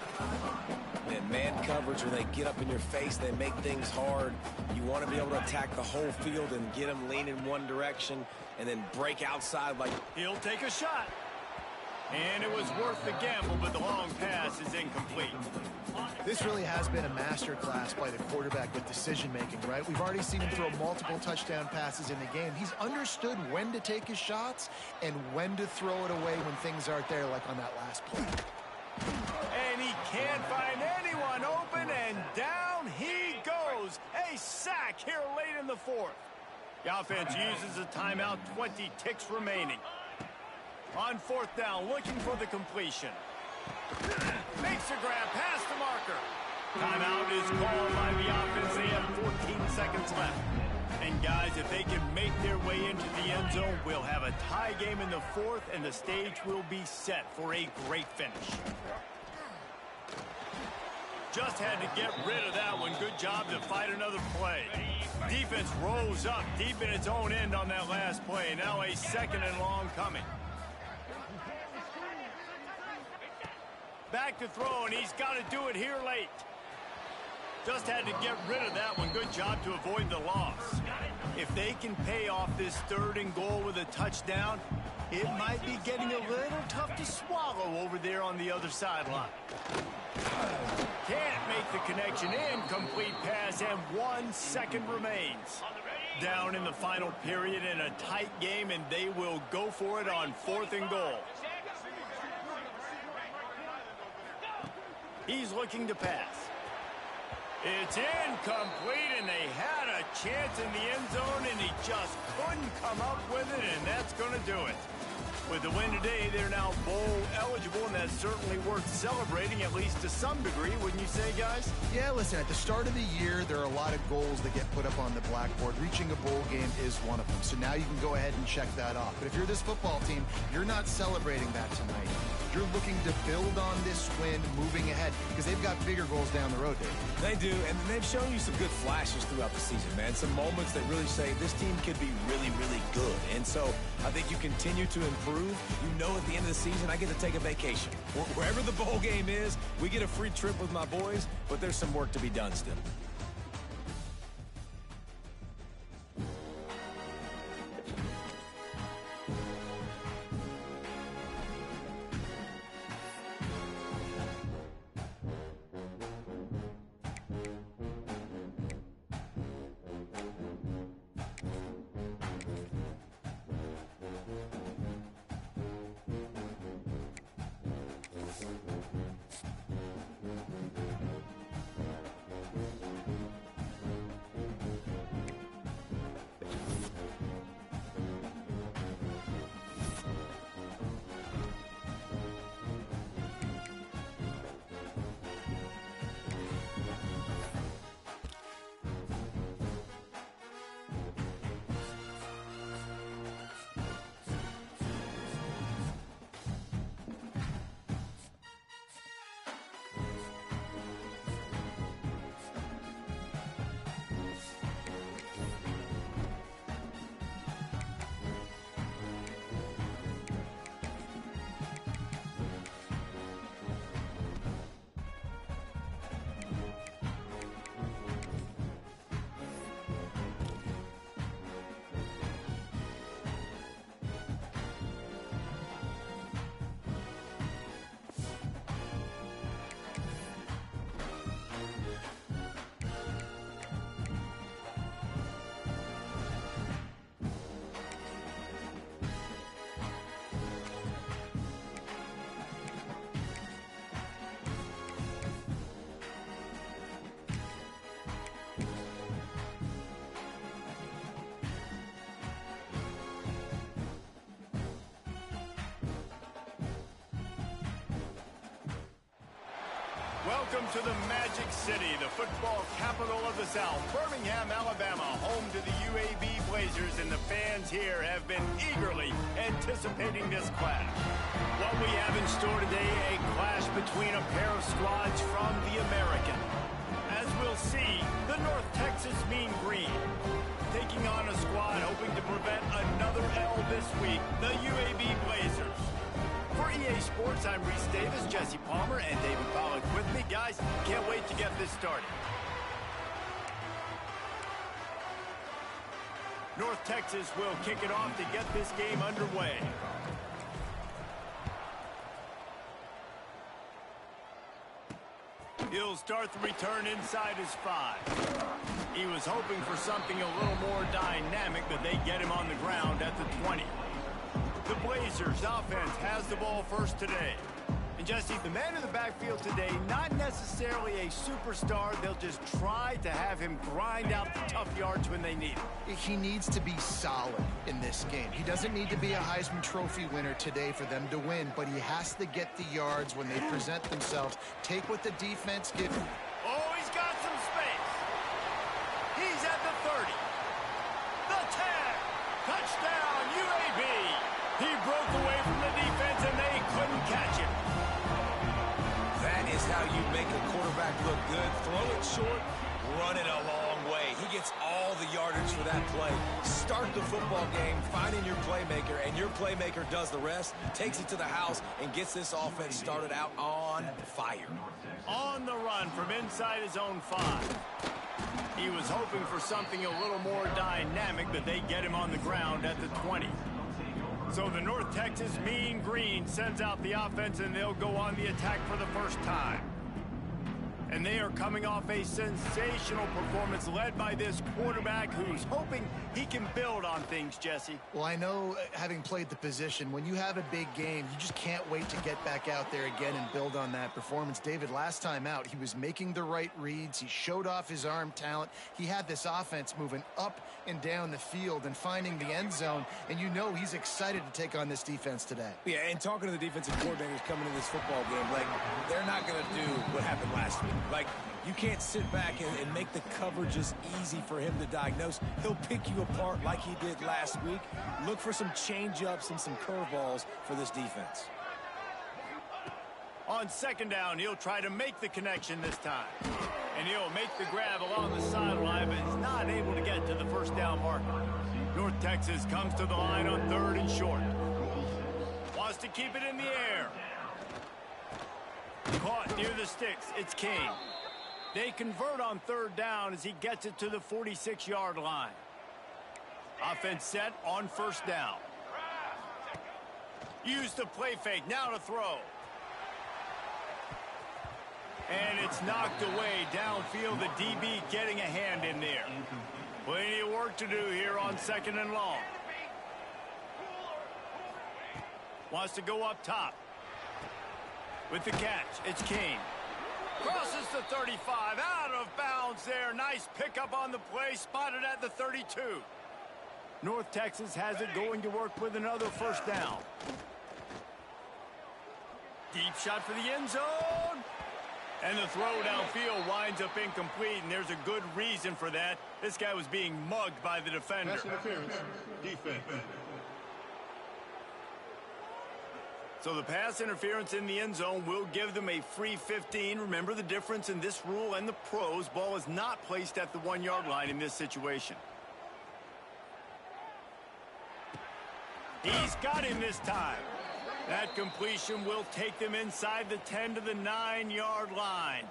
And man coverage, when they get up in your face, they make things hard. You want to be able to attack the whole field and get them lean in one direction and then break outside like... He'll take a shot. And it was worth the gamble, but the long pass is incomplete. This really has been a masterclass by the quarterback with decision-making, right? We've already seen him throw multiple touchdown passes in the game. He's understood when to take his shots and when to throw it away when things aren't there, like on that last play. And he can't find anyone open, and down he goes. A sack here late in the 4th. The offense uses a timeout, 20 ticks remaining. On 4th down, looking for the completion. Makes a grab past the marker. Timeout is called by the offense. They have 14 seconds left. And guys, if they can make their way into the end zone, we'll have a tie game in the 4th, and the stage will be set for a great finish. Just had to get rid of that one. Good job to fight another play. Defense rose up deep in its own end on that last play. Now a 2nd and long coming. Back to throw, and he's got to do it here late. Just had to get rid of that one. Good job to avoid the loss. If they can pay off this 3rd and goal with a touchdown, it might be getting a little tough to swallow over there on the other sideline. Can't make the connection. Incomplete pass, and 1 second remains. Down in the final period in a tight game, and they will go for it on 4th and goal. He's looking to pass. It's incomplete, and they had a chance in the end zone, and he just couldn't come up with it, and that's going to do it. With the win today, they're now bowl eligible, and that's certainly worth celebrating, at least to some degree, wouldn't you say, guys? Yeah, listen, at the start of the year, there are a lot of goals that get put up on the blackboard. Reaching a bowl game is one of them, so now you can go ahead and check that off. But if you're this football team, you're not celebrating that tonight. You're looking to build on this win moving ahead because they've got bigger goals down the road, Dave. They do, and they've shown you some good flashes throughout the season, man. Some moments that really say this team could be really, really good. And so I think you continue to improve. You know at the end of the season, I get to take a vacation. Wherever the bowl game is, we get a free trip with my boys, but there's some work to be done still. Welcome to the Magic City, the football capital of the South, Birmingham, Alabama, home to the UAB Blazers, and the fans here have been eagerly anticipating this clash. What we have in store today, a clash between a pair of squads from the American. As we'll see, the North Texas Mean Green taking on a squad hoping to prevent another L this week, the UAB Blazers. For EA Sports, I'm Reese Davis, Jesse Palmer, and David Pollack with me. Guys, can't wait to get this started. North Texas will kick it off to get this game underway. He'll start the return inside his 5. He was hoping for something a little more dynamic, but they get him on the ground at the 20. The Blazers offense has the ball first today. And Jesse, the man in the backfield today, not necessarily a superstar. They'll just try to have him grind out the tough yards when they need it. He needs to be solid in this game. He doesn't need to be a Heisman Trophy winner today for them to win, but he has to get the yards when they present themselves. Take what the defense gives him. Oh, he's got some space. He's at the 30. The 10. Touchdown, UAB. He broke away from the defense, and they couldn't catch him. That is how you make a quarterback look good. Throw it short, run it a long way. He gets all the yardage for that play. Start the football game, finding your playmaker, and your playmaker does the rest, takes it to the house, and gets this offense started out on fire. On the run from inside his own 5. He was hoping for something a little more dynamic, but they get him on the ground at the 20. So the North Texas Mean Green sends out the offense, and they'll go on the attack for the first time. And they are coming off a sensational performance led by this quarterback who's hoping he can build on things, Jesse. Well, I know, having played the position, when you have a big game, you just can't wait to get back out there again and build on that performance. David, last time out, he was making the right reads. He showed off his arm talent. He had this offense moving up and down the field and finding the end zone, and you know he's excited to take on this defense today. Yeah, and talking to the defensive coordinators coming into this football game, like, they're not going to do what happened last week. Like, you can't sit back and make the coverages easy for him to diagnose. He'll pick you apart like he did last week. Look for some change-ups and some curveballs for this defense. On second down, he'll try to make the connection this time. And he'll make the grab along the sideline, but is not able to get to the first down marker. North Texas comes to the line on 3rd and short. Wants to keep it in the air. Caught near the sticks. It's King. They convert on 3rd down as he gets it to the 46-yard line. Offense set on 1st down. Use the play fake. Now to throw. And it's knocked away downfield. The DB getting a hand in there. Plenty of work to do here on 2nd and long. Wants to go up top. With the catch, it's King. Crosses the 35, out of bounds there. Nice pickup on the play, spotted at the 32. North Texas has it going to work with another 1st down. Deep shot for the end zone. And the throw downfield winds up incomplete, and there's a good reason for that. This guy was being mugged by the defender. Pass interference, defense. So the pass interference in the end zone will give them a free 15. Remember the difference in this rule and the pros. Ball is not placed at the 1-yard line in this situation. He's got him this time. That completion will take them inside the 10 to the 9-yard line.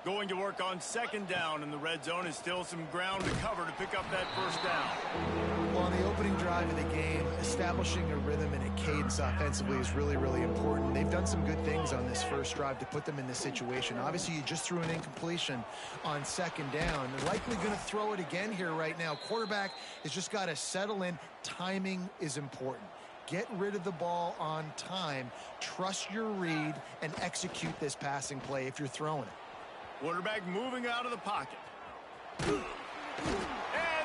Going to work on 2nd down, and the red zone is still some ground to cover to pick up that 1st down. Well, on the opening drive of the game, establishing a rhythm and a cadence offensively is really, really important. They've done some good things on this first drive to put them in this situation. Obviously, you just threw an incompletion on 2nd down. They're likely going to throw it again here right now. Quarterback has just got to settle in. Timing is important. Get rid of the ball on time. Trust your read and execute this passing play if you're throwing it. Quarterback moving out of the pocket. And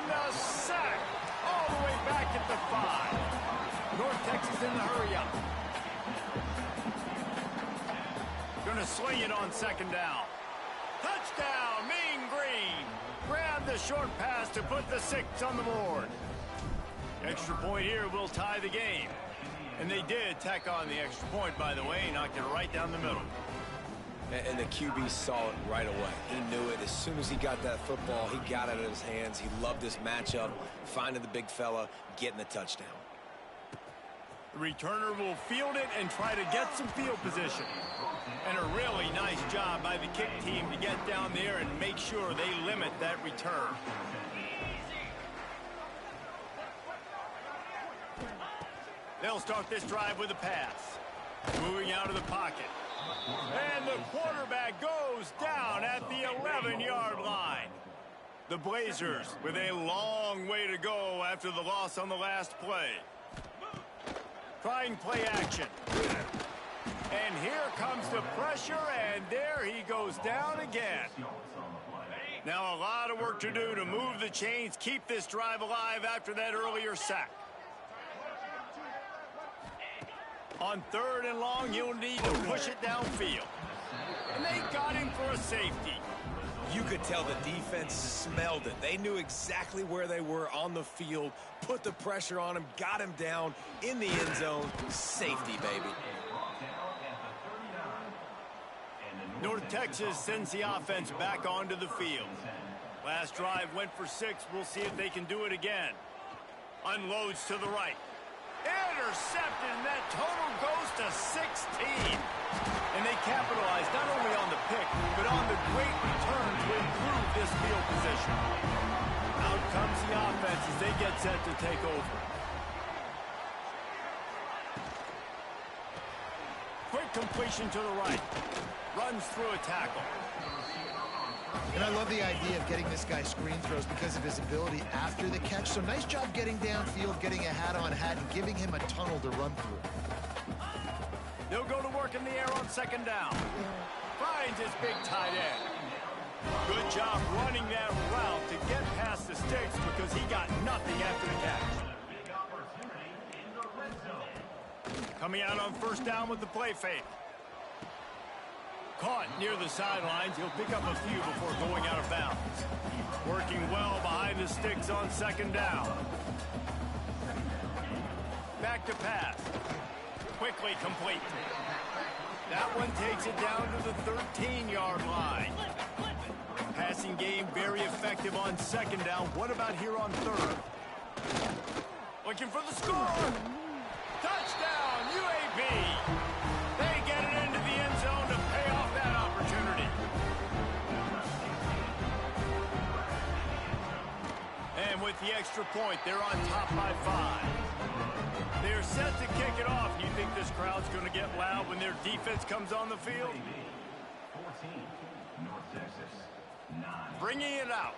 a sack all the way back at the 5. North Texas in the hurry up. Going going to sling it on second down. Touchdown, Mean Green. Grab the short pass to put the 6 on the board. Extra point here will tie the game. And they did tack on the extra point, by the way. Knocked it right down the middle. And the QB saw it right away. He knew it. As soon as he got that football, he got it in his hands. He loved this matchup, finding the big fella, getting the touchdown. The returner will field it and try to get some field position. And a really nice job by the kick team to get down there and make sure they limit that return. They'll start this drive with a pass. Moving out of the pocket. And the quarterback goes down at the 11-yard line. The Blazers with a long way to go after the loss on the last play. Trying play action. And here comes the pressure, and there he goes down again. Now a lot of work to do to move the chains, keep this drive alive after that earlier sack. On 3rd and long, he'll need to push it downfield. And they got him for a safety. You could tell the defense smelled it. They knew exactly where they were on the field, put the pressure on him, got him down in the end zone. Safety, baby. North Texas sends the offense back onto the field. Last drive went for 6. We'll see if they can do it again. Unloads to the right. Intercepted, and that total goes to 16. And they capitalize not only on the pick, but on the great return to improve this field position. Out comes the offense as they get set to take over. Quick completion to the right. Runs through a tackle. And I love the idea of getting this guy screen throws because of his ability after the catch. So nice job getting downfield, getting a hat-on-hat, and giving him a tunnel to run through. They'll go to work in the air on second down. Finds his big tight end. Good job running that route to get past the sticks because he got nothing after the catch. Coming out on first down with the play fake. Caught near the sidelines. He'll pick up a few before going out of bounds. Working well behind the sticks on second down. Back to pass. Quickly complete. That one takes it down to the 13-yard line. Passing game very effective on second down. What about here on 3rd? Looking for the score. Touchdown, UAB. They get it into the end zone to pay off that opportunity. And with the extra point, they're on top by 5. They're set to kick it off. You think this crowd's going to get loud when their defense comes on the field? 14, North Texas, 9. Bringing it out.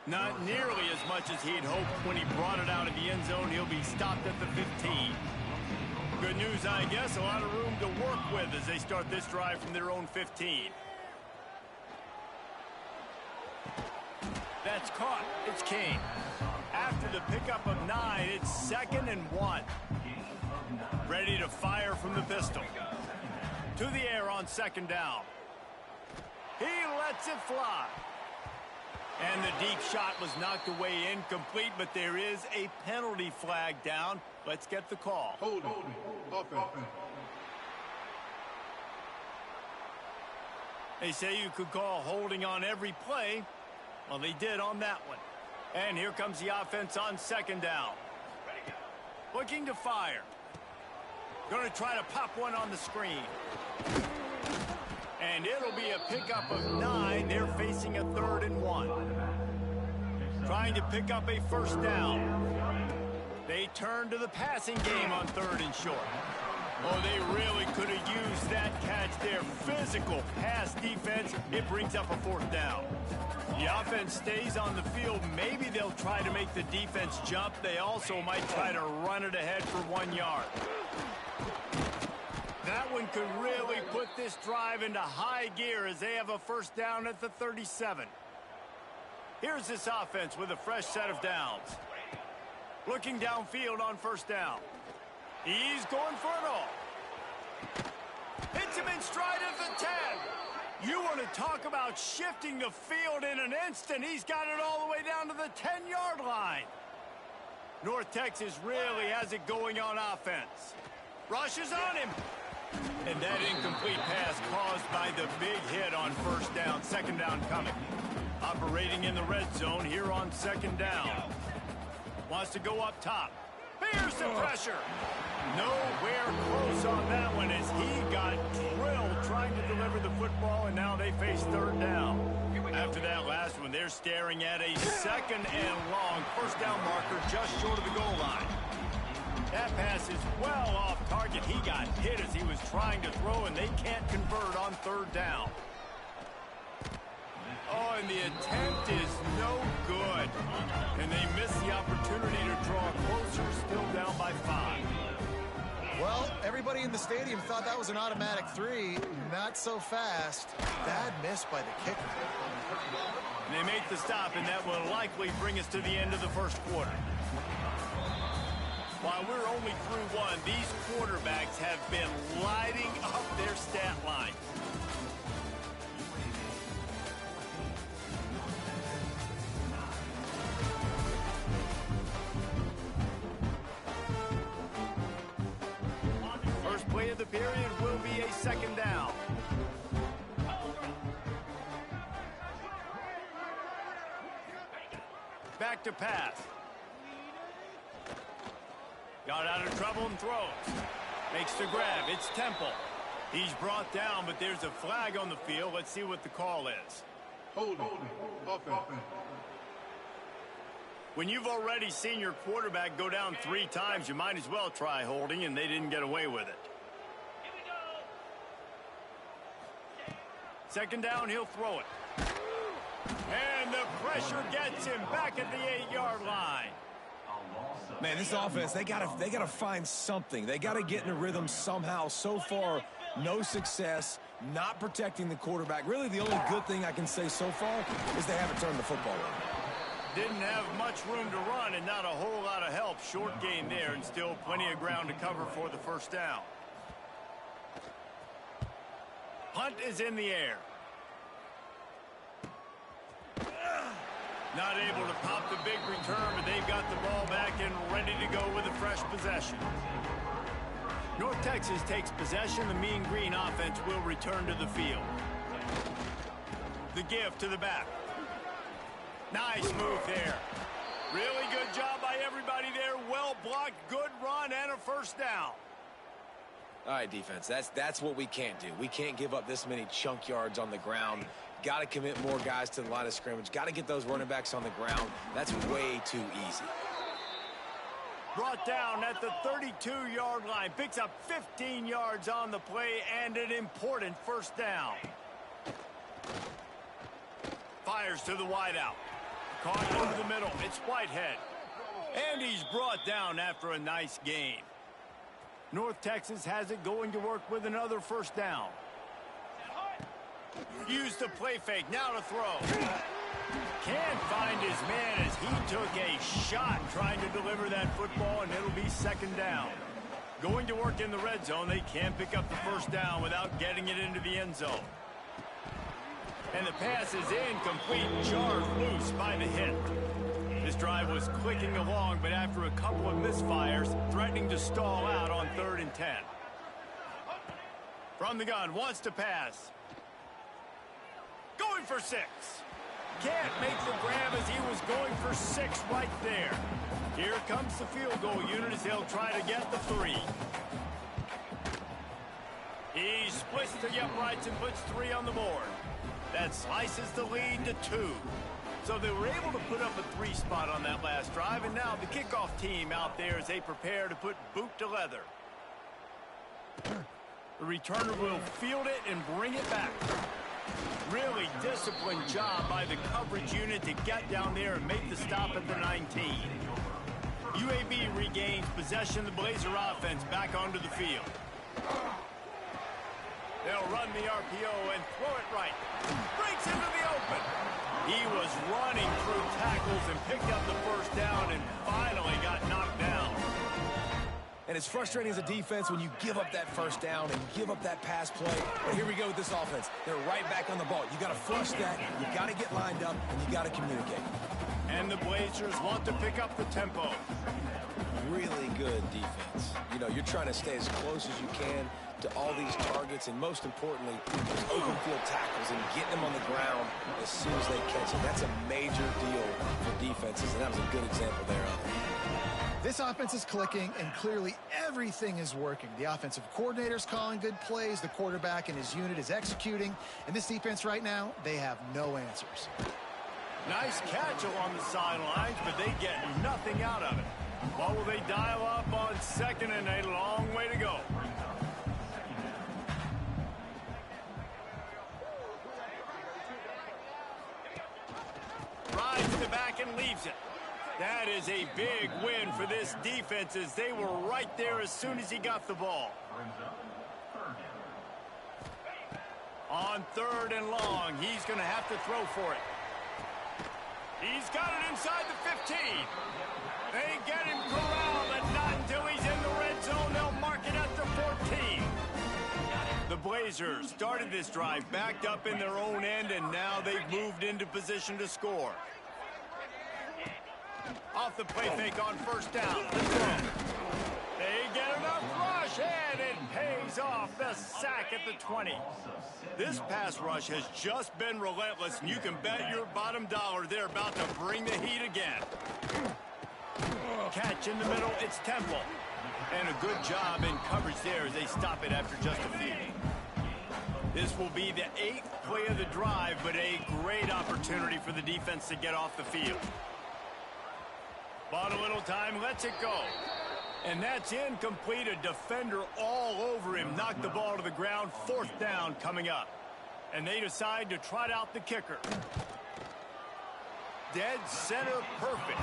Not nearly as much as he'd hoped when he brought it out of the end zone. He'll be stopped at the 15. Good news, I guess. A lot of room to work with as they start this drive from their own 15. That's caught. It's Kane. After the pickup of 9, it's 2nd and 1. Ready to fire from the pistol. To the air on second down. He lets it fly. And the deep shot was knocked away incomplete, but there is a penalty flag down. Let's get the call. Holding. Offense. They say you could call holding on every play. Well, they did on that one. And here comes the offense on second down. Looking to fire. Going to try to pop one on the screen. And it'll be a pickup of 9. They're facing a 3rd and 1. Trying to pick up a first down. They turn to the passing game on 3rd and short. Oh, they really could have used that catch there. Physical pass defense. It brings up a 4th down. The offense stays on the field. Maybe they'll try to make the defense jump. They also might try to run it ahead for 1 yard. That one could really put this drive into high gear as they have a first down at the 37. Here's this offense with a fresh set of downs. Looking downfield on first down. He's going for it all. him in stride of the 10. You want to talk about shifting the field in an instant. He's got it all the way down to the 10-yard line. North Texas really has it going on offense. Rushes on him. And that incomplete pass caused by the big hit on first down. Second down coming. Operating in the red zone here on second down. Wants to go up top. Bears the pressure. Nowhere close on that one as he got drilled trying to deliver the football, and now they face third down. After that last one, they're staring at a second and long first down marker just short of the goal line. That pass is well off target. He got hit as he was trying to throw, and they can't convert on third down. Oh, and the attempt is no good. And they miss the opportunity to draw closer, still down by 5. Well, everybody in the stadium thought that was an automatic 3. Not so fast. Bad miss by the kicker. And they make the stop, and that will likely bring us to the end of the first quarter. While we're only through one, these quarterbacks have been lighting up their stat line. First play of the period will be a second down. Back to pass. Got out of trouble and throws. Makes the grab. It's Temple. He's brought down, but there's a flag on the field. Let's see what the call is. Holding. Offense. When you've already seen your quarterback go down 3 times, you might as well try holding, and they didn't get away with it. Second down, he'll throw it. And the pressure gets him back at the 8-yard line. Man, this offense, they gotta find something. They gotta get in a rhythm somehow. So far, no success, not protecting the quarterback. Really, the only good thing I can say so far is they haven't turned the football over. Didn't have much room to run and not a whole lot of help. Short gain there and still plenty of ground to cover for the first down. Punt is in the air. Not able to pop the big return, but they've got the ball back and ready to go with a fresh possession. North Texas takes possession. The Mean Green offense will return to the field. The give to the back. Nice move there. Really good job by everybody there. Well blocked, good run, and a first down. All right, defense, that's what we can't do. We can't give up this many chunk yards on the ground. Got to commit more guys to the line of scrimmage. Got to get those running backs on the ground. That's way too easy. Brought down at the 32-yard line. Picks up 15 yards on the play and an important first down. Fires to the wideout. Caught over the middle. It's Whitehead. And he's brought down after a nice gain. North Texas has it going to work with another first down. Use the play fake. Now to throw. Can't find his man as he took a shot trying to deliver that football, and it'll be second down. Going to work in the red zone. They can't pick up the first down without getting it into the end zone. And the pass is incomplete, jarred loose by the hit. This drive was clicking along, but after a couple of misfires, threatening to stall out on 3rd and 10. From the gun, wants to pass. Going for 6. Can't make the grab as he was going for 6 right there. Here comes the field goal unit as they'll try to get the 3. He splits the uprights and puts 3 on the board. That slices the lead to 2. So they were able to put up a 3 spot on that last drive, and now the kickoff team out there as they prepare to put boot to leather. The returner will field it and bring it back. Really disciplined job by the coverage unit to get down there and make the stop at the 19. UAB regains possession of the Blazer offense back onto the field. They'll run the RPO and throw it right. Breaks into the open. He was running through tackles and picked up the first down and finally got knocked down. And it's frustrating as a defense when you give up that first down and give up that pass play. But here we go with this offense. They're right back on the ball. You got to flush that. You got to get lined up, and you got to communicate. And the Blazers want to pick up the tempo. Really good defense. You know, you're trying to stay as close as you can to all these targets, and most importantly, those open field tackles and getting them on the ground as soon as they catch it. That's a major deal for defenses, and that was a good example there of it. This offense is clicking, and clearly everything is working. The offensive coordinator's calling good plays. The quarterback and his unit is executing. And this defense right now, they have no answers. Nice catch along the sidelines, but they get nothing out of it. What will they dial up on 2nd and a long way to go? Rides to the back and leaves it. That is a big win for this defense as they were right there as soon as he got the ball. On 3rd and long, he's going to have to throw for it. He's got it inside the 15. They get him corralled, and not until he's in the red zone. They'll mark it at the 14. The Blazers started this drive backed up in their own end, and now they've moved into position to score. Off the play fake on 1st down. The throw. They get enough rush, and it pays off. The sack at the 20. This pass rush has just been relentless, and you can bet your bottom dollar they're about to bring the heat again. Catch in the middle, it's Temple. And a good job in coverage there as they stop it after just a few. This will be the 8th play of the drive, but a great opportunity for the defense to get off the field. Bought a little time, lets it go. And that's incomplete. A defender all over him. Knocked the ball to the ground. 4th down coming up. And they decide to trot out the kicker. Dead center perfect.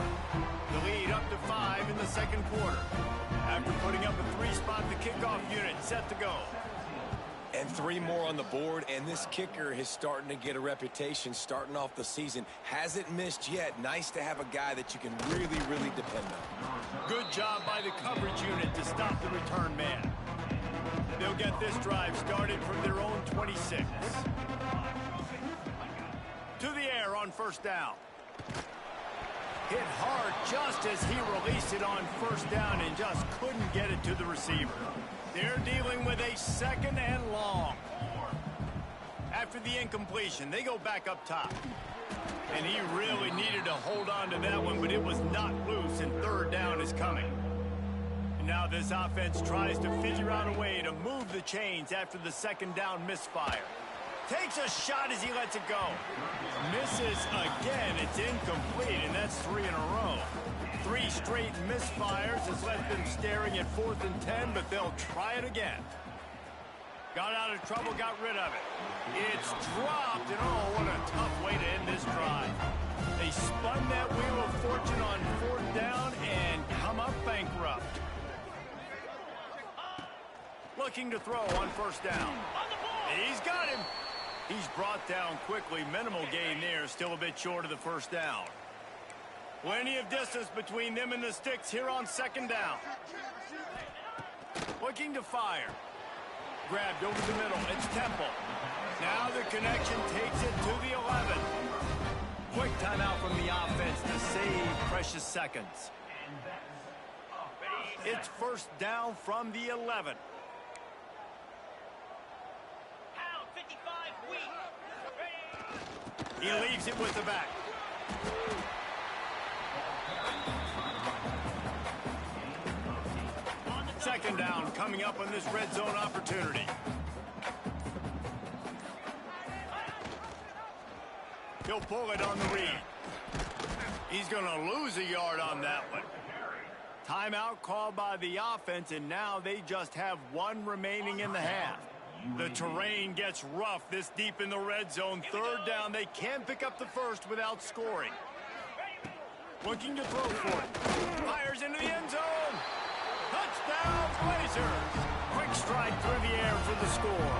The lead up to 5 in the 2nd quarter. After putting up a 3-spot, the kickoff unit set to go. And 3 more on the board, and this kicker is starting to get a reputation starting off the season. Hasn't missed yet. Nice to have a guy that you can really, really depend on. Good job by the coverage unit to stop the return man. They'll get this drive started from their own 26. To the air on 1st down. Hit hard just as he released it on 1st down and just couldn't get it to the receiver. They're dealing with a 2nd and long. After the incompletion, they go back up top. And he really needed to hold on to that one, but it was not loose, and 3rd down is coming. And now this offense tries to figure out a way to move the chains after the 2nd down misfire. Takes a shot as he lets it go. Misses again. It's incomplete, and that's 3 in a row. 3 straight misfires has left them staring at 4th and 10, but they'll try it again. Got out of trouble, got rid of it. It's dropped, and oh, what a tough way to end this drive. They spun that wheel of fortune on 4th down and come up bankrupt. Looking to throw on 1st down. He's got him. He's brought down quickly. Minimal gain there, still a bit short of the 1st down. Plenty of distance between them and the sticks here on 2nd down. Looking to fire. Grabbed over the middle. It's Temple. Now the connection takes it to the 11. Quick timeout from the offense to save precious seconds. It's 1st down from the 11. He leaves it with the back. Second down coming up on this red zone opportunity. He'll pull it on the read. He's going to lose a yard on that one. Timeout called by the offense, and now they just have 1 remaining in the half. The terrain gets rough this deep in the red zone. 3rd down, they can't pick up the first without scoring. Looking to throw for it. Fires into the end zone. Touchdown, Blazers. Quick strike through the air for the score.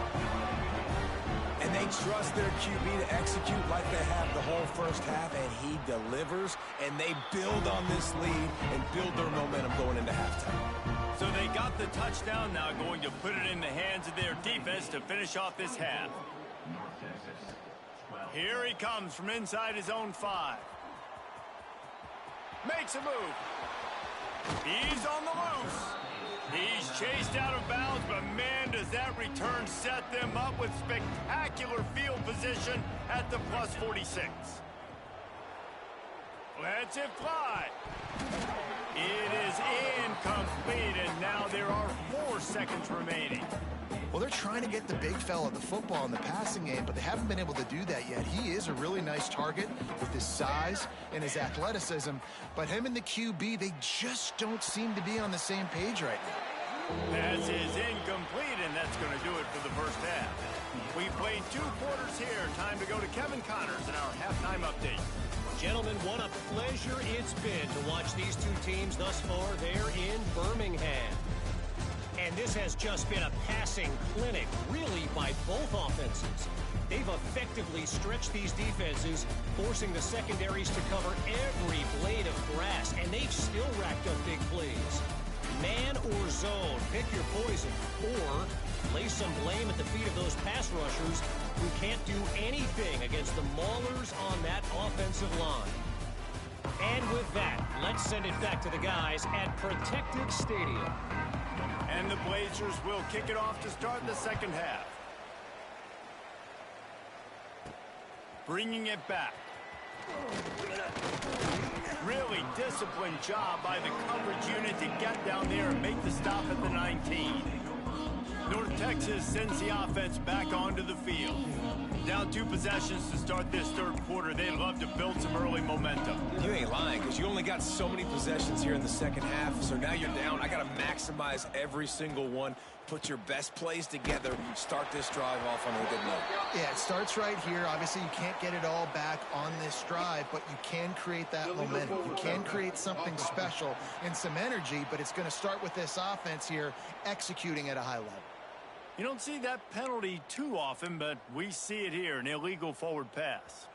And they trust their QB to execute like they have the whole 1st half, and he delivers, and they build on this lead and build their momentum going into halftime. So they got the touchdown, now going to put it in the hands of their defense to finish off this half. Here he comes from inside his own 5. Makes a move. He's on the loose. He's chased out of bounds, but man, does that return set them up with spectacular field position at the plus 46. Lets it fly. It is incomplete, and now there are 4 seconds remaining. Well, they're trying to get the big fella the football in the passing game, but they haven't been able to do that yet. He is a really nice target with his size and his athleticism, but him and the QB, they just don't seem to be on the same page right now. Pass is incomplete, and that's going to do it for the first half. We played 2 quarters here. Time to go to Kevin Connors in our halftime update. Gentlemen, what a pleasure it's been to watch these 2 teams thus far there in Birmingham. And this has just been a passing clinic, really, by both offenses. They've effectively stretched these defenses, forcing the secondaries to cover every blade of grass, and they've still racked up big plays. Man or zone, pick your poison, or lay some blame at the feet of those pass rushers who can't do anything against the maulers on that offensive line. And with that, let's send it back to the guys at Protective Stadium. And the Blazers will kick it off to start the second half. Bringing it back. Really disciplined job by the coverage unit to get down there and make the stop at the 19. North Texas sends the offense back onto the field. Down 2 possessions to start this third quarter. They'd love to build some early momentum. You ain't lying, because you only got so many possessions here in the second half, so now you're down. I got to maximize every single one. Put your best plays together. Start this drive off on a good note. Yeah, it starts right here. Obviously, you can't get it all back on this drive, but you can create that momentum. You can create something special and some energy, but it's going to start with this offense here executing at a high level. You don't see that penalty too often, but we see it here, an illegal forward pass.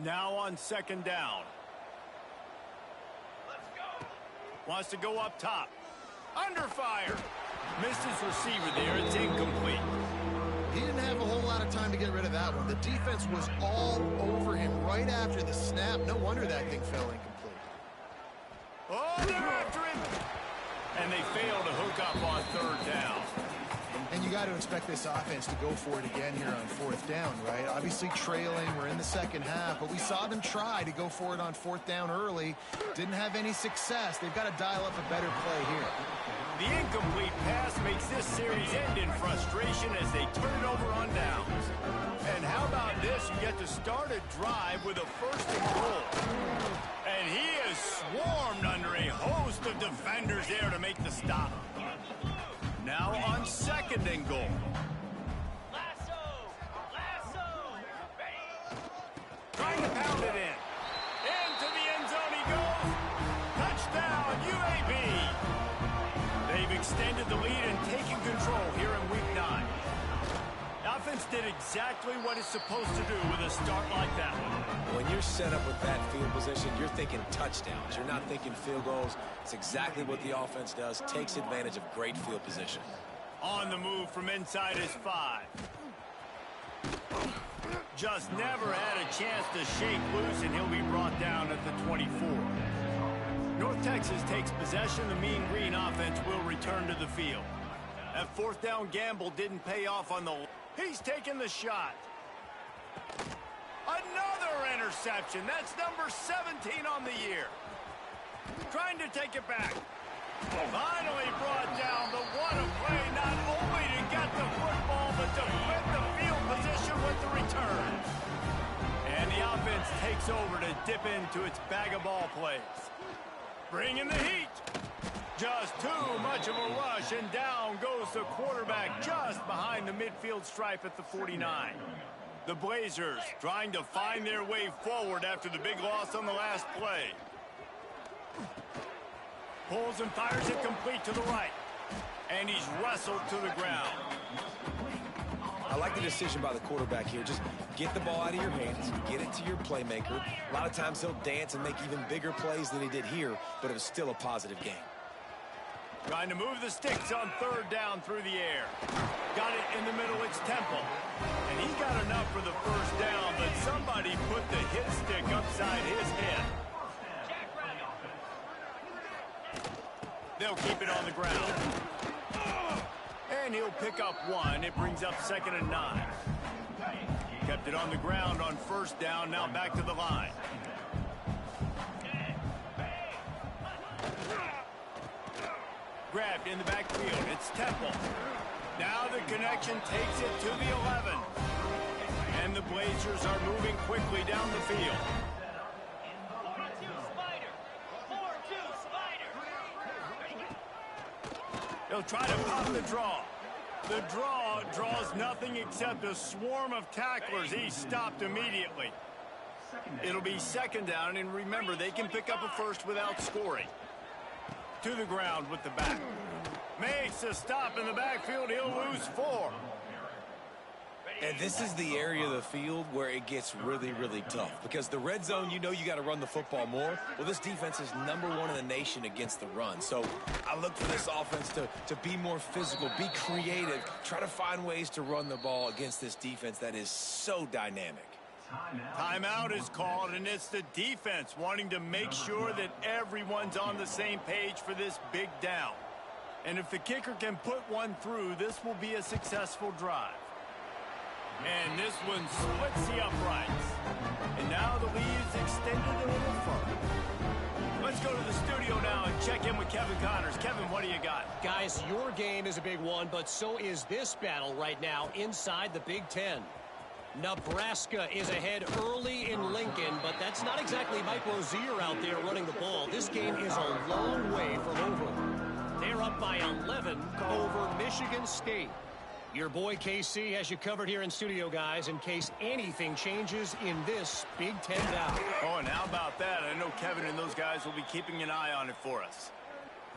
Now on second down. Let's go. Wants to go up top. Under fire. Missed his receiver there. It's incomplete. He didn't have a whole lot of time to get rid of that one. The defense was all over him right after the snap. No wonder that thing fell incomplete. Oh, they're after him. And they fail to hook up on third down. And you got to expect this offense to go for it again here on fourth down, right? Obviously trailing, we're in the second half, but we saw them try to go for it on fourth down early. Didn't have any success. They've got to dial up a better play here. The incomplete pass makes this series end in frustration as they turn it over on downs. And how about this? You get to start a drive with a first and goal. And he is swarmed under a host of defenders there to make the stop. Now on second and goal. Trying to pound it in. Into the end zone he goes. Touchdown, UAB. They've extended the lead and taken control here in week 9. The offense did exactly what it's supposed to do with a start like that one. When you're set up with that field position, you're thinking touchdowns. You're not thinking field goals. It's exactly what the offense does. Takes advantage of great field position. On the move from inside his 5. Just never had a chance to shake loose, and he'll be brought down at the 24. North Texas takes possession. The Mean Green offense will return to the field. That fourth down gamble didn't pay off on the... He's taking the shot. Another interception. That's number 17 on the year. Trying to take it back. Finally brought down, but what a play, not only to get the football, but to flip the field position with the return. And the offense takes over to dip into its bag of ball plays. Bringing the heat. Just too much of a rush, and down goes the quarterback just behind the midfield stripe at the 49. The Blazers trying to find their way forward after the big loss on the last play. Pulls and fires it complete to the right. And he's wrestled to the ground. I like the decision by the quarterback here. Just get the ball out of your hands, get it to your playmaker. A lot of times he'll dance and make even bigger plays than he did here, but it was still a positive game. Trying to move the sticks on third down through the air. Got it in the middle, it's Temple. And he got enough for the first down, but somebody put the hit stick upside his head. They'll keep it on the ground. And he'll pick up one. It brings up 2nd and 9. Kept it on the ground on first down, now back to the line. Grabbed in the backfield. It's Temple. Now the connection takes it to the 11. And the Blazers are moving quickly down the field. They'll try to pop the draw. The draw draws nothing except a swarm of tacklers. He's stopped immediately. It'll be 2nd down, and remember, they can pick up a first without scoring. To the ground with the back. Makes a stop in the backfield. He'll lose 4. And this is the area of the field where it gets really, really tough. Because the red zone, you know you got to run the football more. Well, this defense is #1 in the nation against the run. So I look for this offense to be more physical, be creative, try to find ways to run the ball against this defense that is so dynamic. Timeout is called, and it's the defense wanting to make sure that everyone's on the same page for this big down. And if the kicker can put one through, this will be a successful drive. And this one splits the uprights. And now the lead's extended a little further. Let's go to the studio now and check in with Kevin Connors. Kevin, what do you got? Guys, your game is a big one, but so is this battle right now inside the Big Ten. Nebraska is ahead early in Lincoln, but that's not exactly Mike Rozier out there running the ball. This game is a long way from over. They're up by 11 over Michigan State. Your boy KC has you covered here in studio, guys, in case anything changes in this Big Ten battle. Oh, and how about that? I know Kevin and those guys will be keeping an eye on it for us.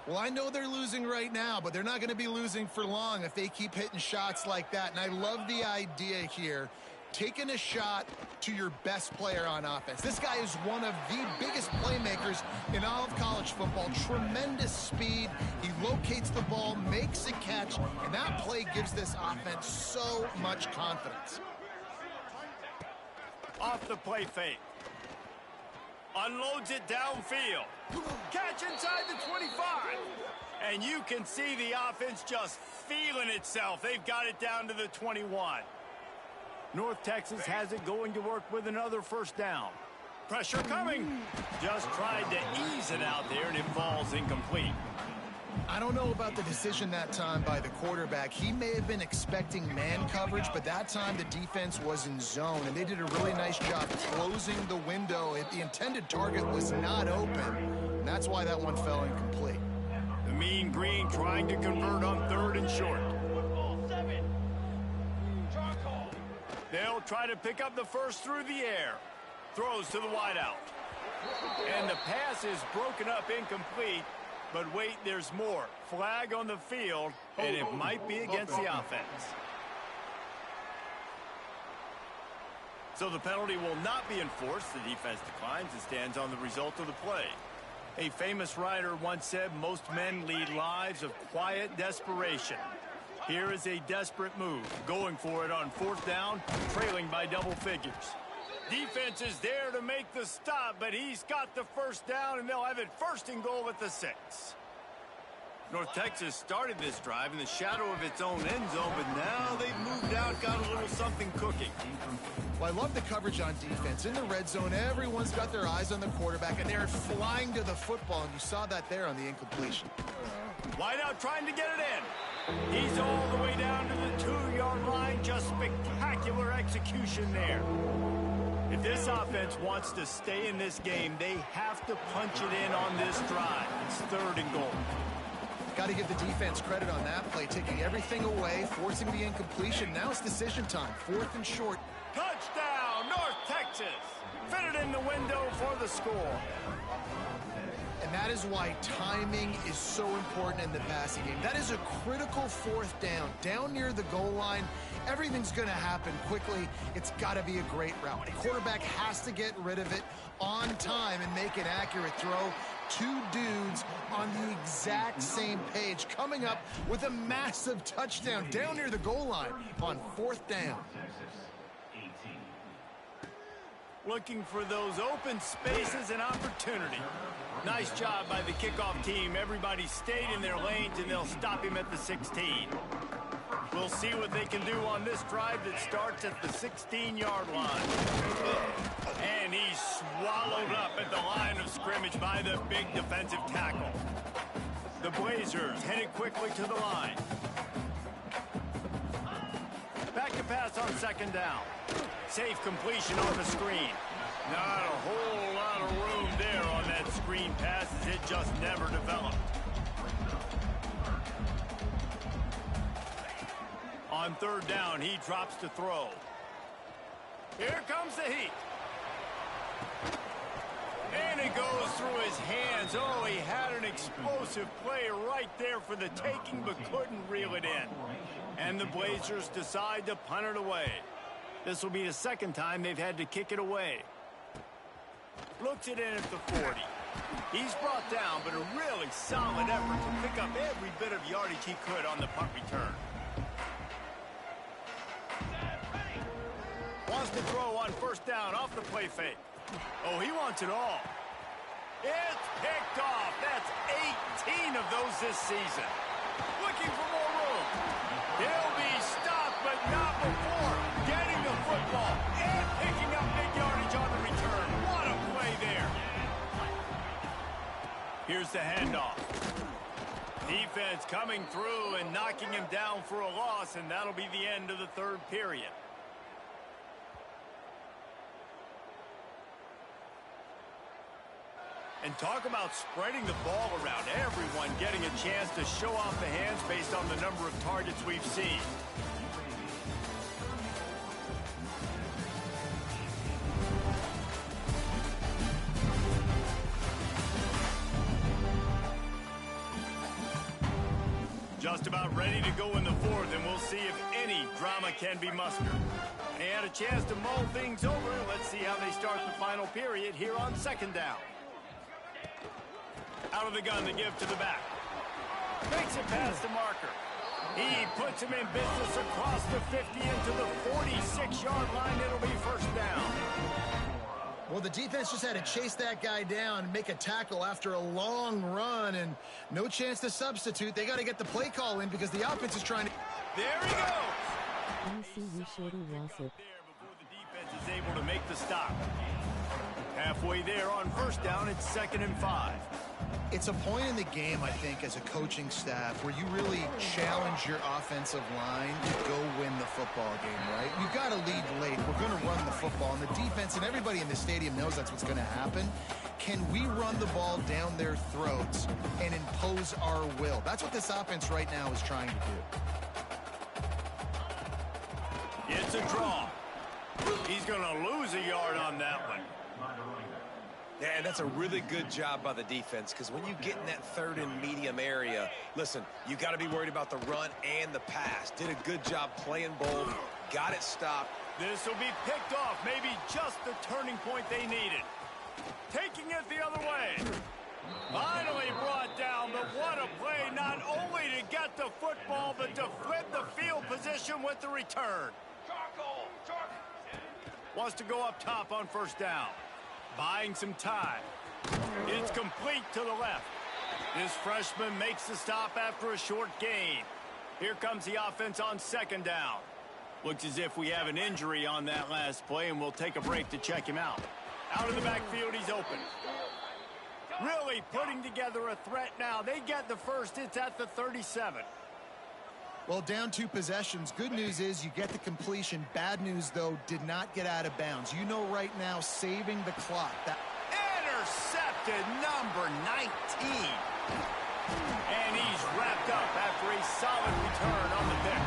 Well, I know they're losing right now, but they're not going to be losing for long if they keep hitting shots like that. And I love the idea here. Taking a shot to your best player on offense. This guy is one of the biggest playmakers in all of college football. Tremendous speed. He locates the ball, makes a catch, and that play gives this offense so much confidence. Off the play fake. Unloads it downfield. Catch inside the 25. And you can see the offense just feeling itself. They've got it down to the 21. North Texas has it going to work with another first down. Pressure coming. Just tried to ease it out there, and it falls incomplete. I don't know about the decision that time by the quarterback. He may have been expecting man coverage, but that time the defense was in zone, and they did a really nice job closing the window. The intended target was not open, and that's why that one fell incomplete. The Mean Green trying to convert on 3rd and short. They'll try to pick up the first through the air. Throws to the wideout. And the pass is broken up incomplete. But wait, there's more. Flag on the field, and it might be against the offense. So the penalty will not be enforced. The defense declines and stands on the result of the play. A famous writer once said, most men lead lives of quiet desperation. Here is a desperate move, going for it on 4th down, trailing by double figures. Defense is there to make the stop, but he's got the first down, and they'll have it 1st and goal at the 6. North Texas started this drive in the shadow of its own end zone, but now they've moved out, got a little something cooking. Well, I love the coverage on defense. In the red zone, everyone's got their eyes on the quarterback, and they're flying to the football, and you saw that there on the incompletion. Wideout trying to get it in. He's all the way down to the 2-yard line. Just spectacular execution there. If this offense wants to stay in this game, they have to punch it in on this drive. It's 3rd and goal. Got to give the defense credit on that play, taking everything away, forcing the incompletion. Now it's decision time. 4th and short. Touchdown, North Texas. Fitted in the window for the score. And that is why timing is so important in the passing game. That is a critical 4th down. Down near the goal line, everything's going to happen quickly. It's got to be a great route. The quarterback has to get rid of it on time and make an accurate throw. two dudes on the exact same page, coming up with a massive touchdown down near the goal line on 4th down. Looking for those open spaces and opportunity. Nice job by the kickoff team. Everybody stayed in their lanes, and they'll stop him at the 16. We'll see what they can do on this drive that starts at the 16-yard line. And he's swallowed up at the line of scrimmage by the big defensive tackle. The Blazers headed quickly to the line. Back to pass on 2nd down. Safe completion on the screen. Not a whole lot of room there on that screen pass, as it just never developed. On 3rd down, he drops to throw. Here comes the heat. And it goes through his hands. Oh, he had an explosive play right there for the taking, but couldn't reel it in. And the Blazers decide to punt it away. This will be the 2nd time they've had to kick it away. Looks it in at the 40. He's brought down, but a really solid effort to pick up every bit of yardage he could on the punt return. Wants to throw on 1st down off the play fake. Oh, he wants it all. It's picked off. That's 18 of those this season. Looking for more room. He'll be stopped, but not before getting the football and picking up big yardage on the return. What a play there. Here's the handoff. Defense coming through and knocking him down for a loss, and that'll be the end of the 3rd period. And talk about spreading the ball around. Everyone getting a chance to show off the hands based on the number of targets we've seen. Just about ready to go in the 4th, and we'll see if any drama can be mustered. They had a chance to mull things over. Let's see how they start the final period here on 2nd down. Out of the gun, the give to the back. Makes it past the marker. He puts him in business across the 50 into the 46-yard line. It'll be 1st down. Well, the defense just had to chase that guy down and make a tackle after a long run, and no chance to substitute. They got to get the play call in because the offense is trying to... There he goes! Before the defense is able to make the stop. Halfway there on 1st down, it's 2nd and 5. It's a point in the game, I think, as a coaching staff where you really challenge your offensive line to go win the football game, right? You've got to lead late. We're going to run the football, and the defense and everybody in the stadium knows that's what's going to happen. Can we run the ball down their throats and impose our will? That's what this offense right now is trying to do. It's a draw. He's going to lose a yard on that one. Yeah, and that's a really good job by the defense, because when you get in that 3rd and medium area, listen, you got to be worried about the run and the pass. Did a good job playing both, got it stopped. This will be picked off, maybe just the turning point they needed. Taking it the other way. Finally brought down, but what a play, not only to get the football, but to flip the field position with the return. Wants to go up top on 1st down. Buying some time. It's complete to the left. This freshman makes the stop after a short gain. Here comes the offense on 2nd down. Looks as if we have an injury on that last play, and we'll take a break to check him out. Out of the backfield, he's open. Really putting together a threat now. They get the 1st. It's at the 37. Well, down 2 possessions. Good news is you get the completion. Bad news, though, did not get out of bounds. You know right now, saving the clock. Intercepted, number 19. And he's wrapped up after a solid return on the pick.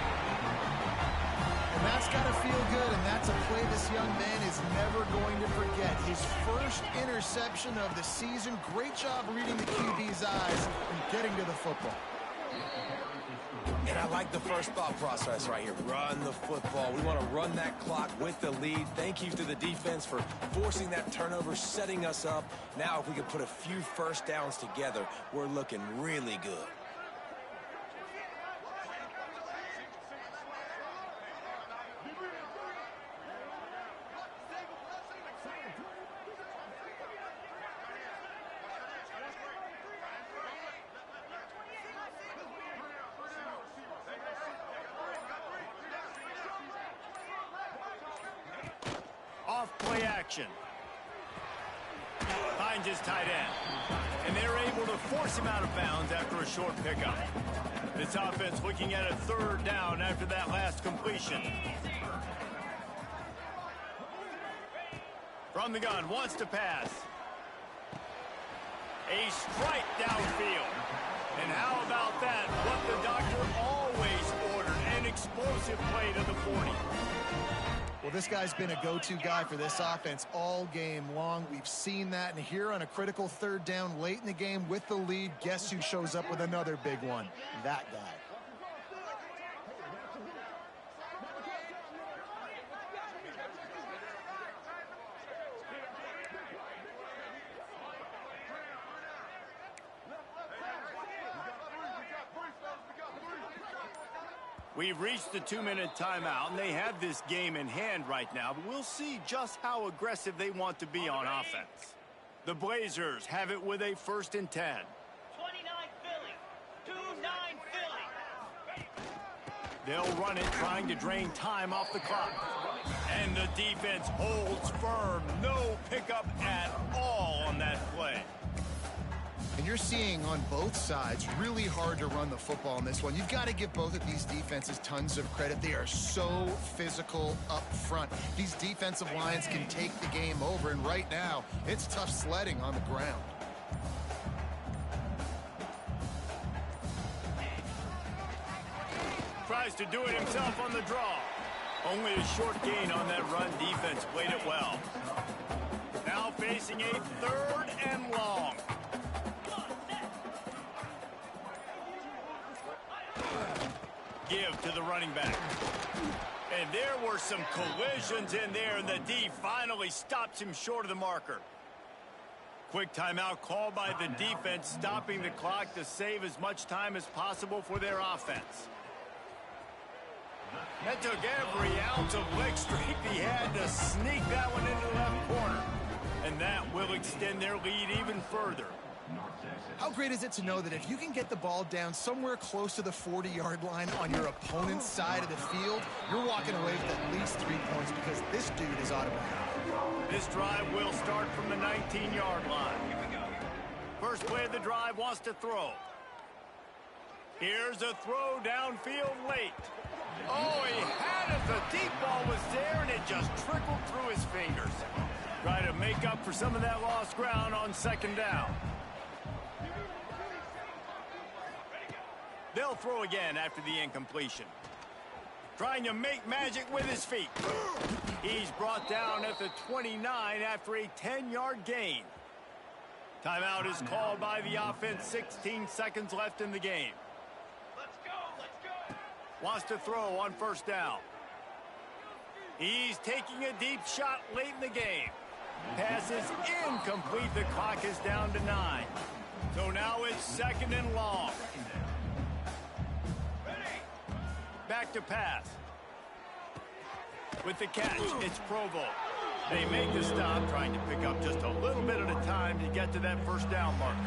And that's got to feel good, and that's a play this young man is never going to forget. His first interception of the season. Great job reading the QB's eyes and getting to the football. And I like the first thought process right here. Run the football. We want to run that clock with the lead. Thank you to the defense for forcing that turnover, setting us up. Now, if we can put a few first downs together, we're looking really good. Off-play action. Finds his tight end. And they're able to force him out of bounds after a short pickup. This offense looking at a third down after that last completion. From the gun, wants to pass. A strike downfield. And how about that? What the doctor always ordered. An explosive play to the 40. Well, this guy's been a go-to guy for this offense all game long. We've seen that, and here on a critical third down late in the game with the lead, guess who shows up with another big one? That guy. We've reached the 2-minute timeout, and they have this game in hand right now, but we'll see just how aggressive they want to be on offense. The Blazers have it with a 1st and 10. 29 Philly. 2-9 Philly. They'll run it, trying to drain time off the clock. And the defense holds firm. No pickup at all on that play. And you're seeing on both sides really hard to run the football in this one. You've got to give both of these defenses tons of credit. They are so physical up front. These defensive lines can take the game over, and right now, it's tough sledding on the ground. Tries to do it himself on the draw. Only a short gain on that run. Defense played it well. Now facing a 3rd and long. Give to the running back. And there were some collisions in there, and the D finally stops him short of the marker. Quick timeout called by the defense, stopping the clock to save as much time as possible for their offense. That took every ounce of leg strength he had to sneak that one into the left corner. And that will extend their lead even further. How great is it to know that if you can get the ball down somewhere close to the 40-yard line on your opponent's side of the field, you're walking away with at least 3 points because this dude is automatic. This drive will start from the 19-yard line. First play of the drive, wants to throw. Here's a throw downfield late. Oh, he had it. The deep ball was there, and it just trickled through his fingers. Try to make up for some of that lost ground on 2nd down. They'll throw again after the incompletion. Trying to make magic with his feet. He's brought down at the 29 after a 10-yard gain. Timeout is called by the offense. 16 seconds left in the game. Let's go. Wants to throw on 1st down. He's taking a deep shot late in the game. Pass is incomplete. The clock is down to 9. So now it's 2nd and long. Back to pass. With the catch, it's Provo. They make the stop, trying to pick up just a little bit at a time to get to that 1st down marker.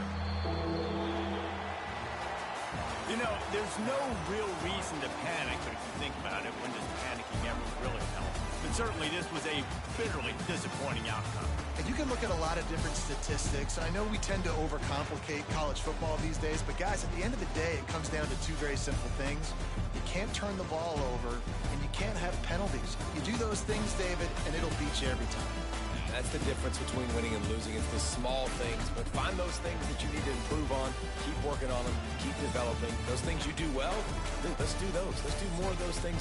You know, there's no real reason to panic, but if you think about it, when does panicking ever really help? But certainly this was a bitterly disappointing outcome. And you can look at a lot of different statistics. I know we tend to overcomplicate college football these days, but guys, at the end of the day, it comes down to 2 very simple things. You can't turn the ball over, and you can't have penalties. You do those things, David, and it'll beat you every time. That's the difference between winning and losing. It's the small things, but find those things that you need to improve on. Keep working on them. Keep developing. Those things you do well, dude, let's do those. Let's do more of those things.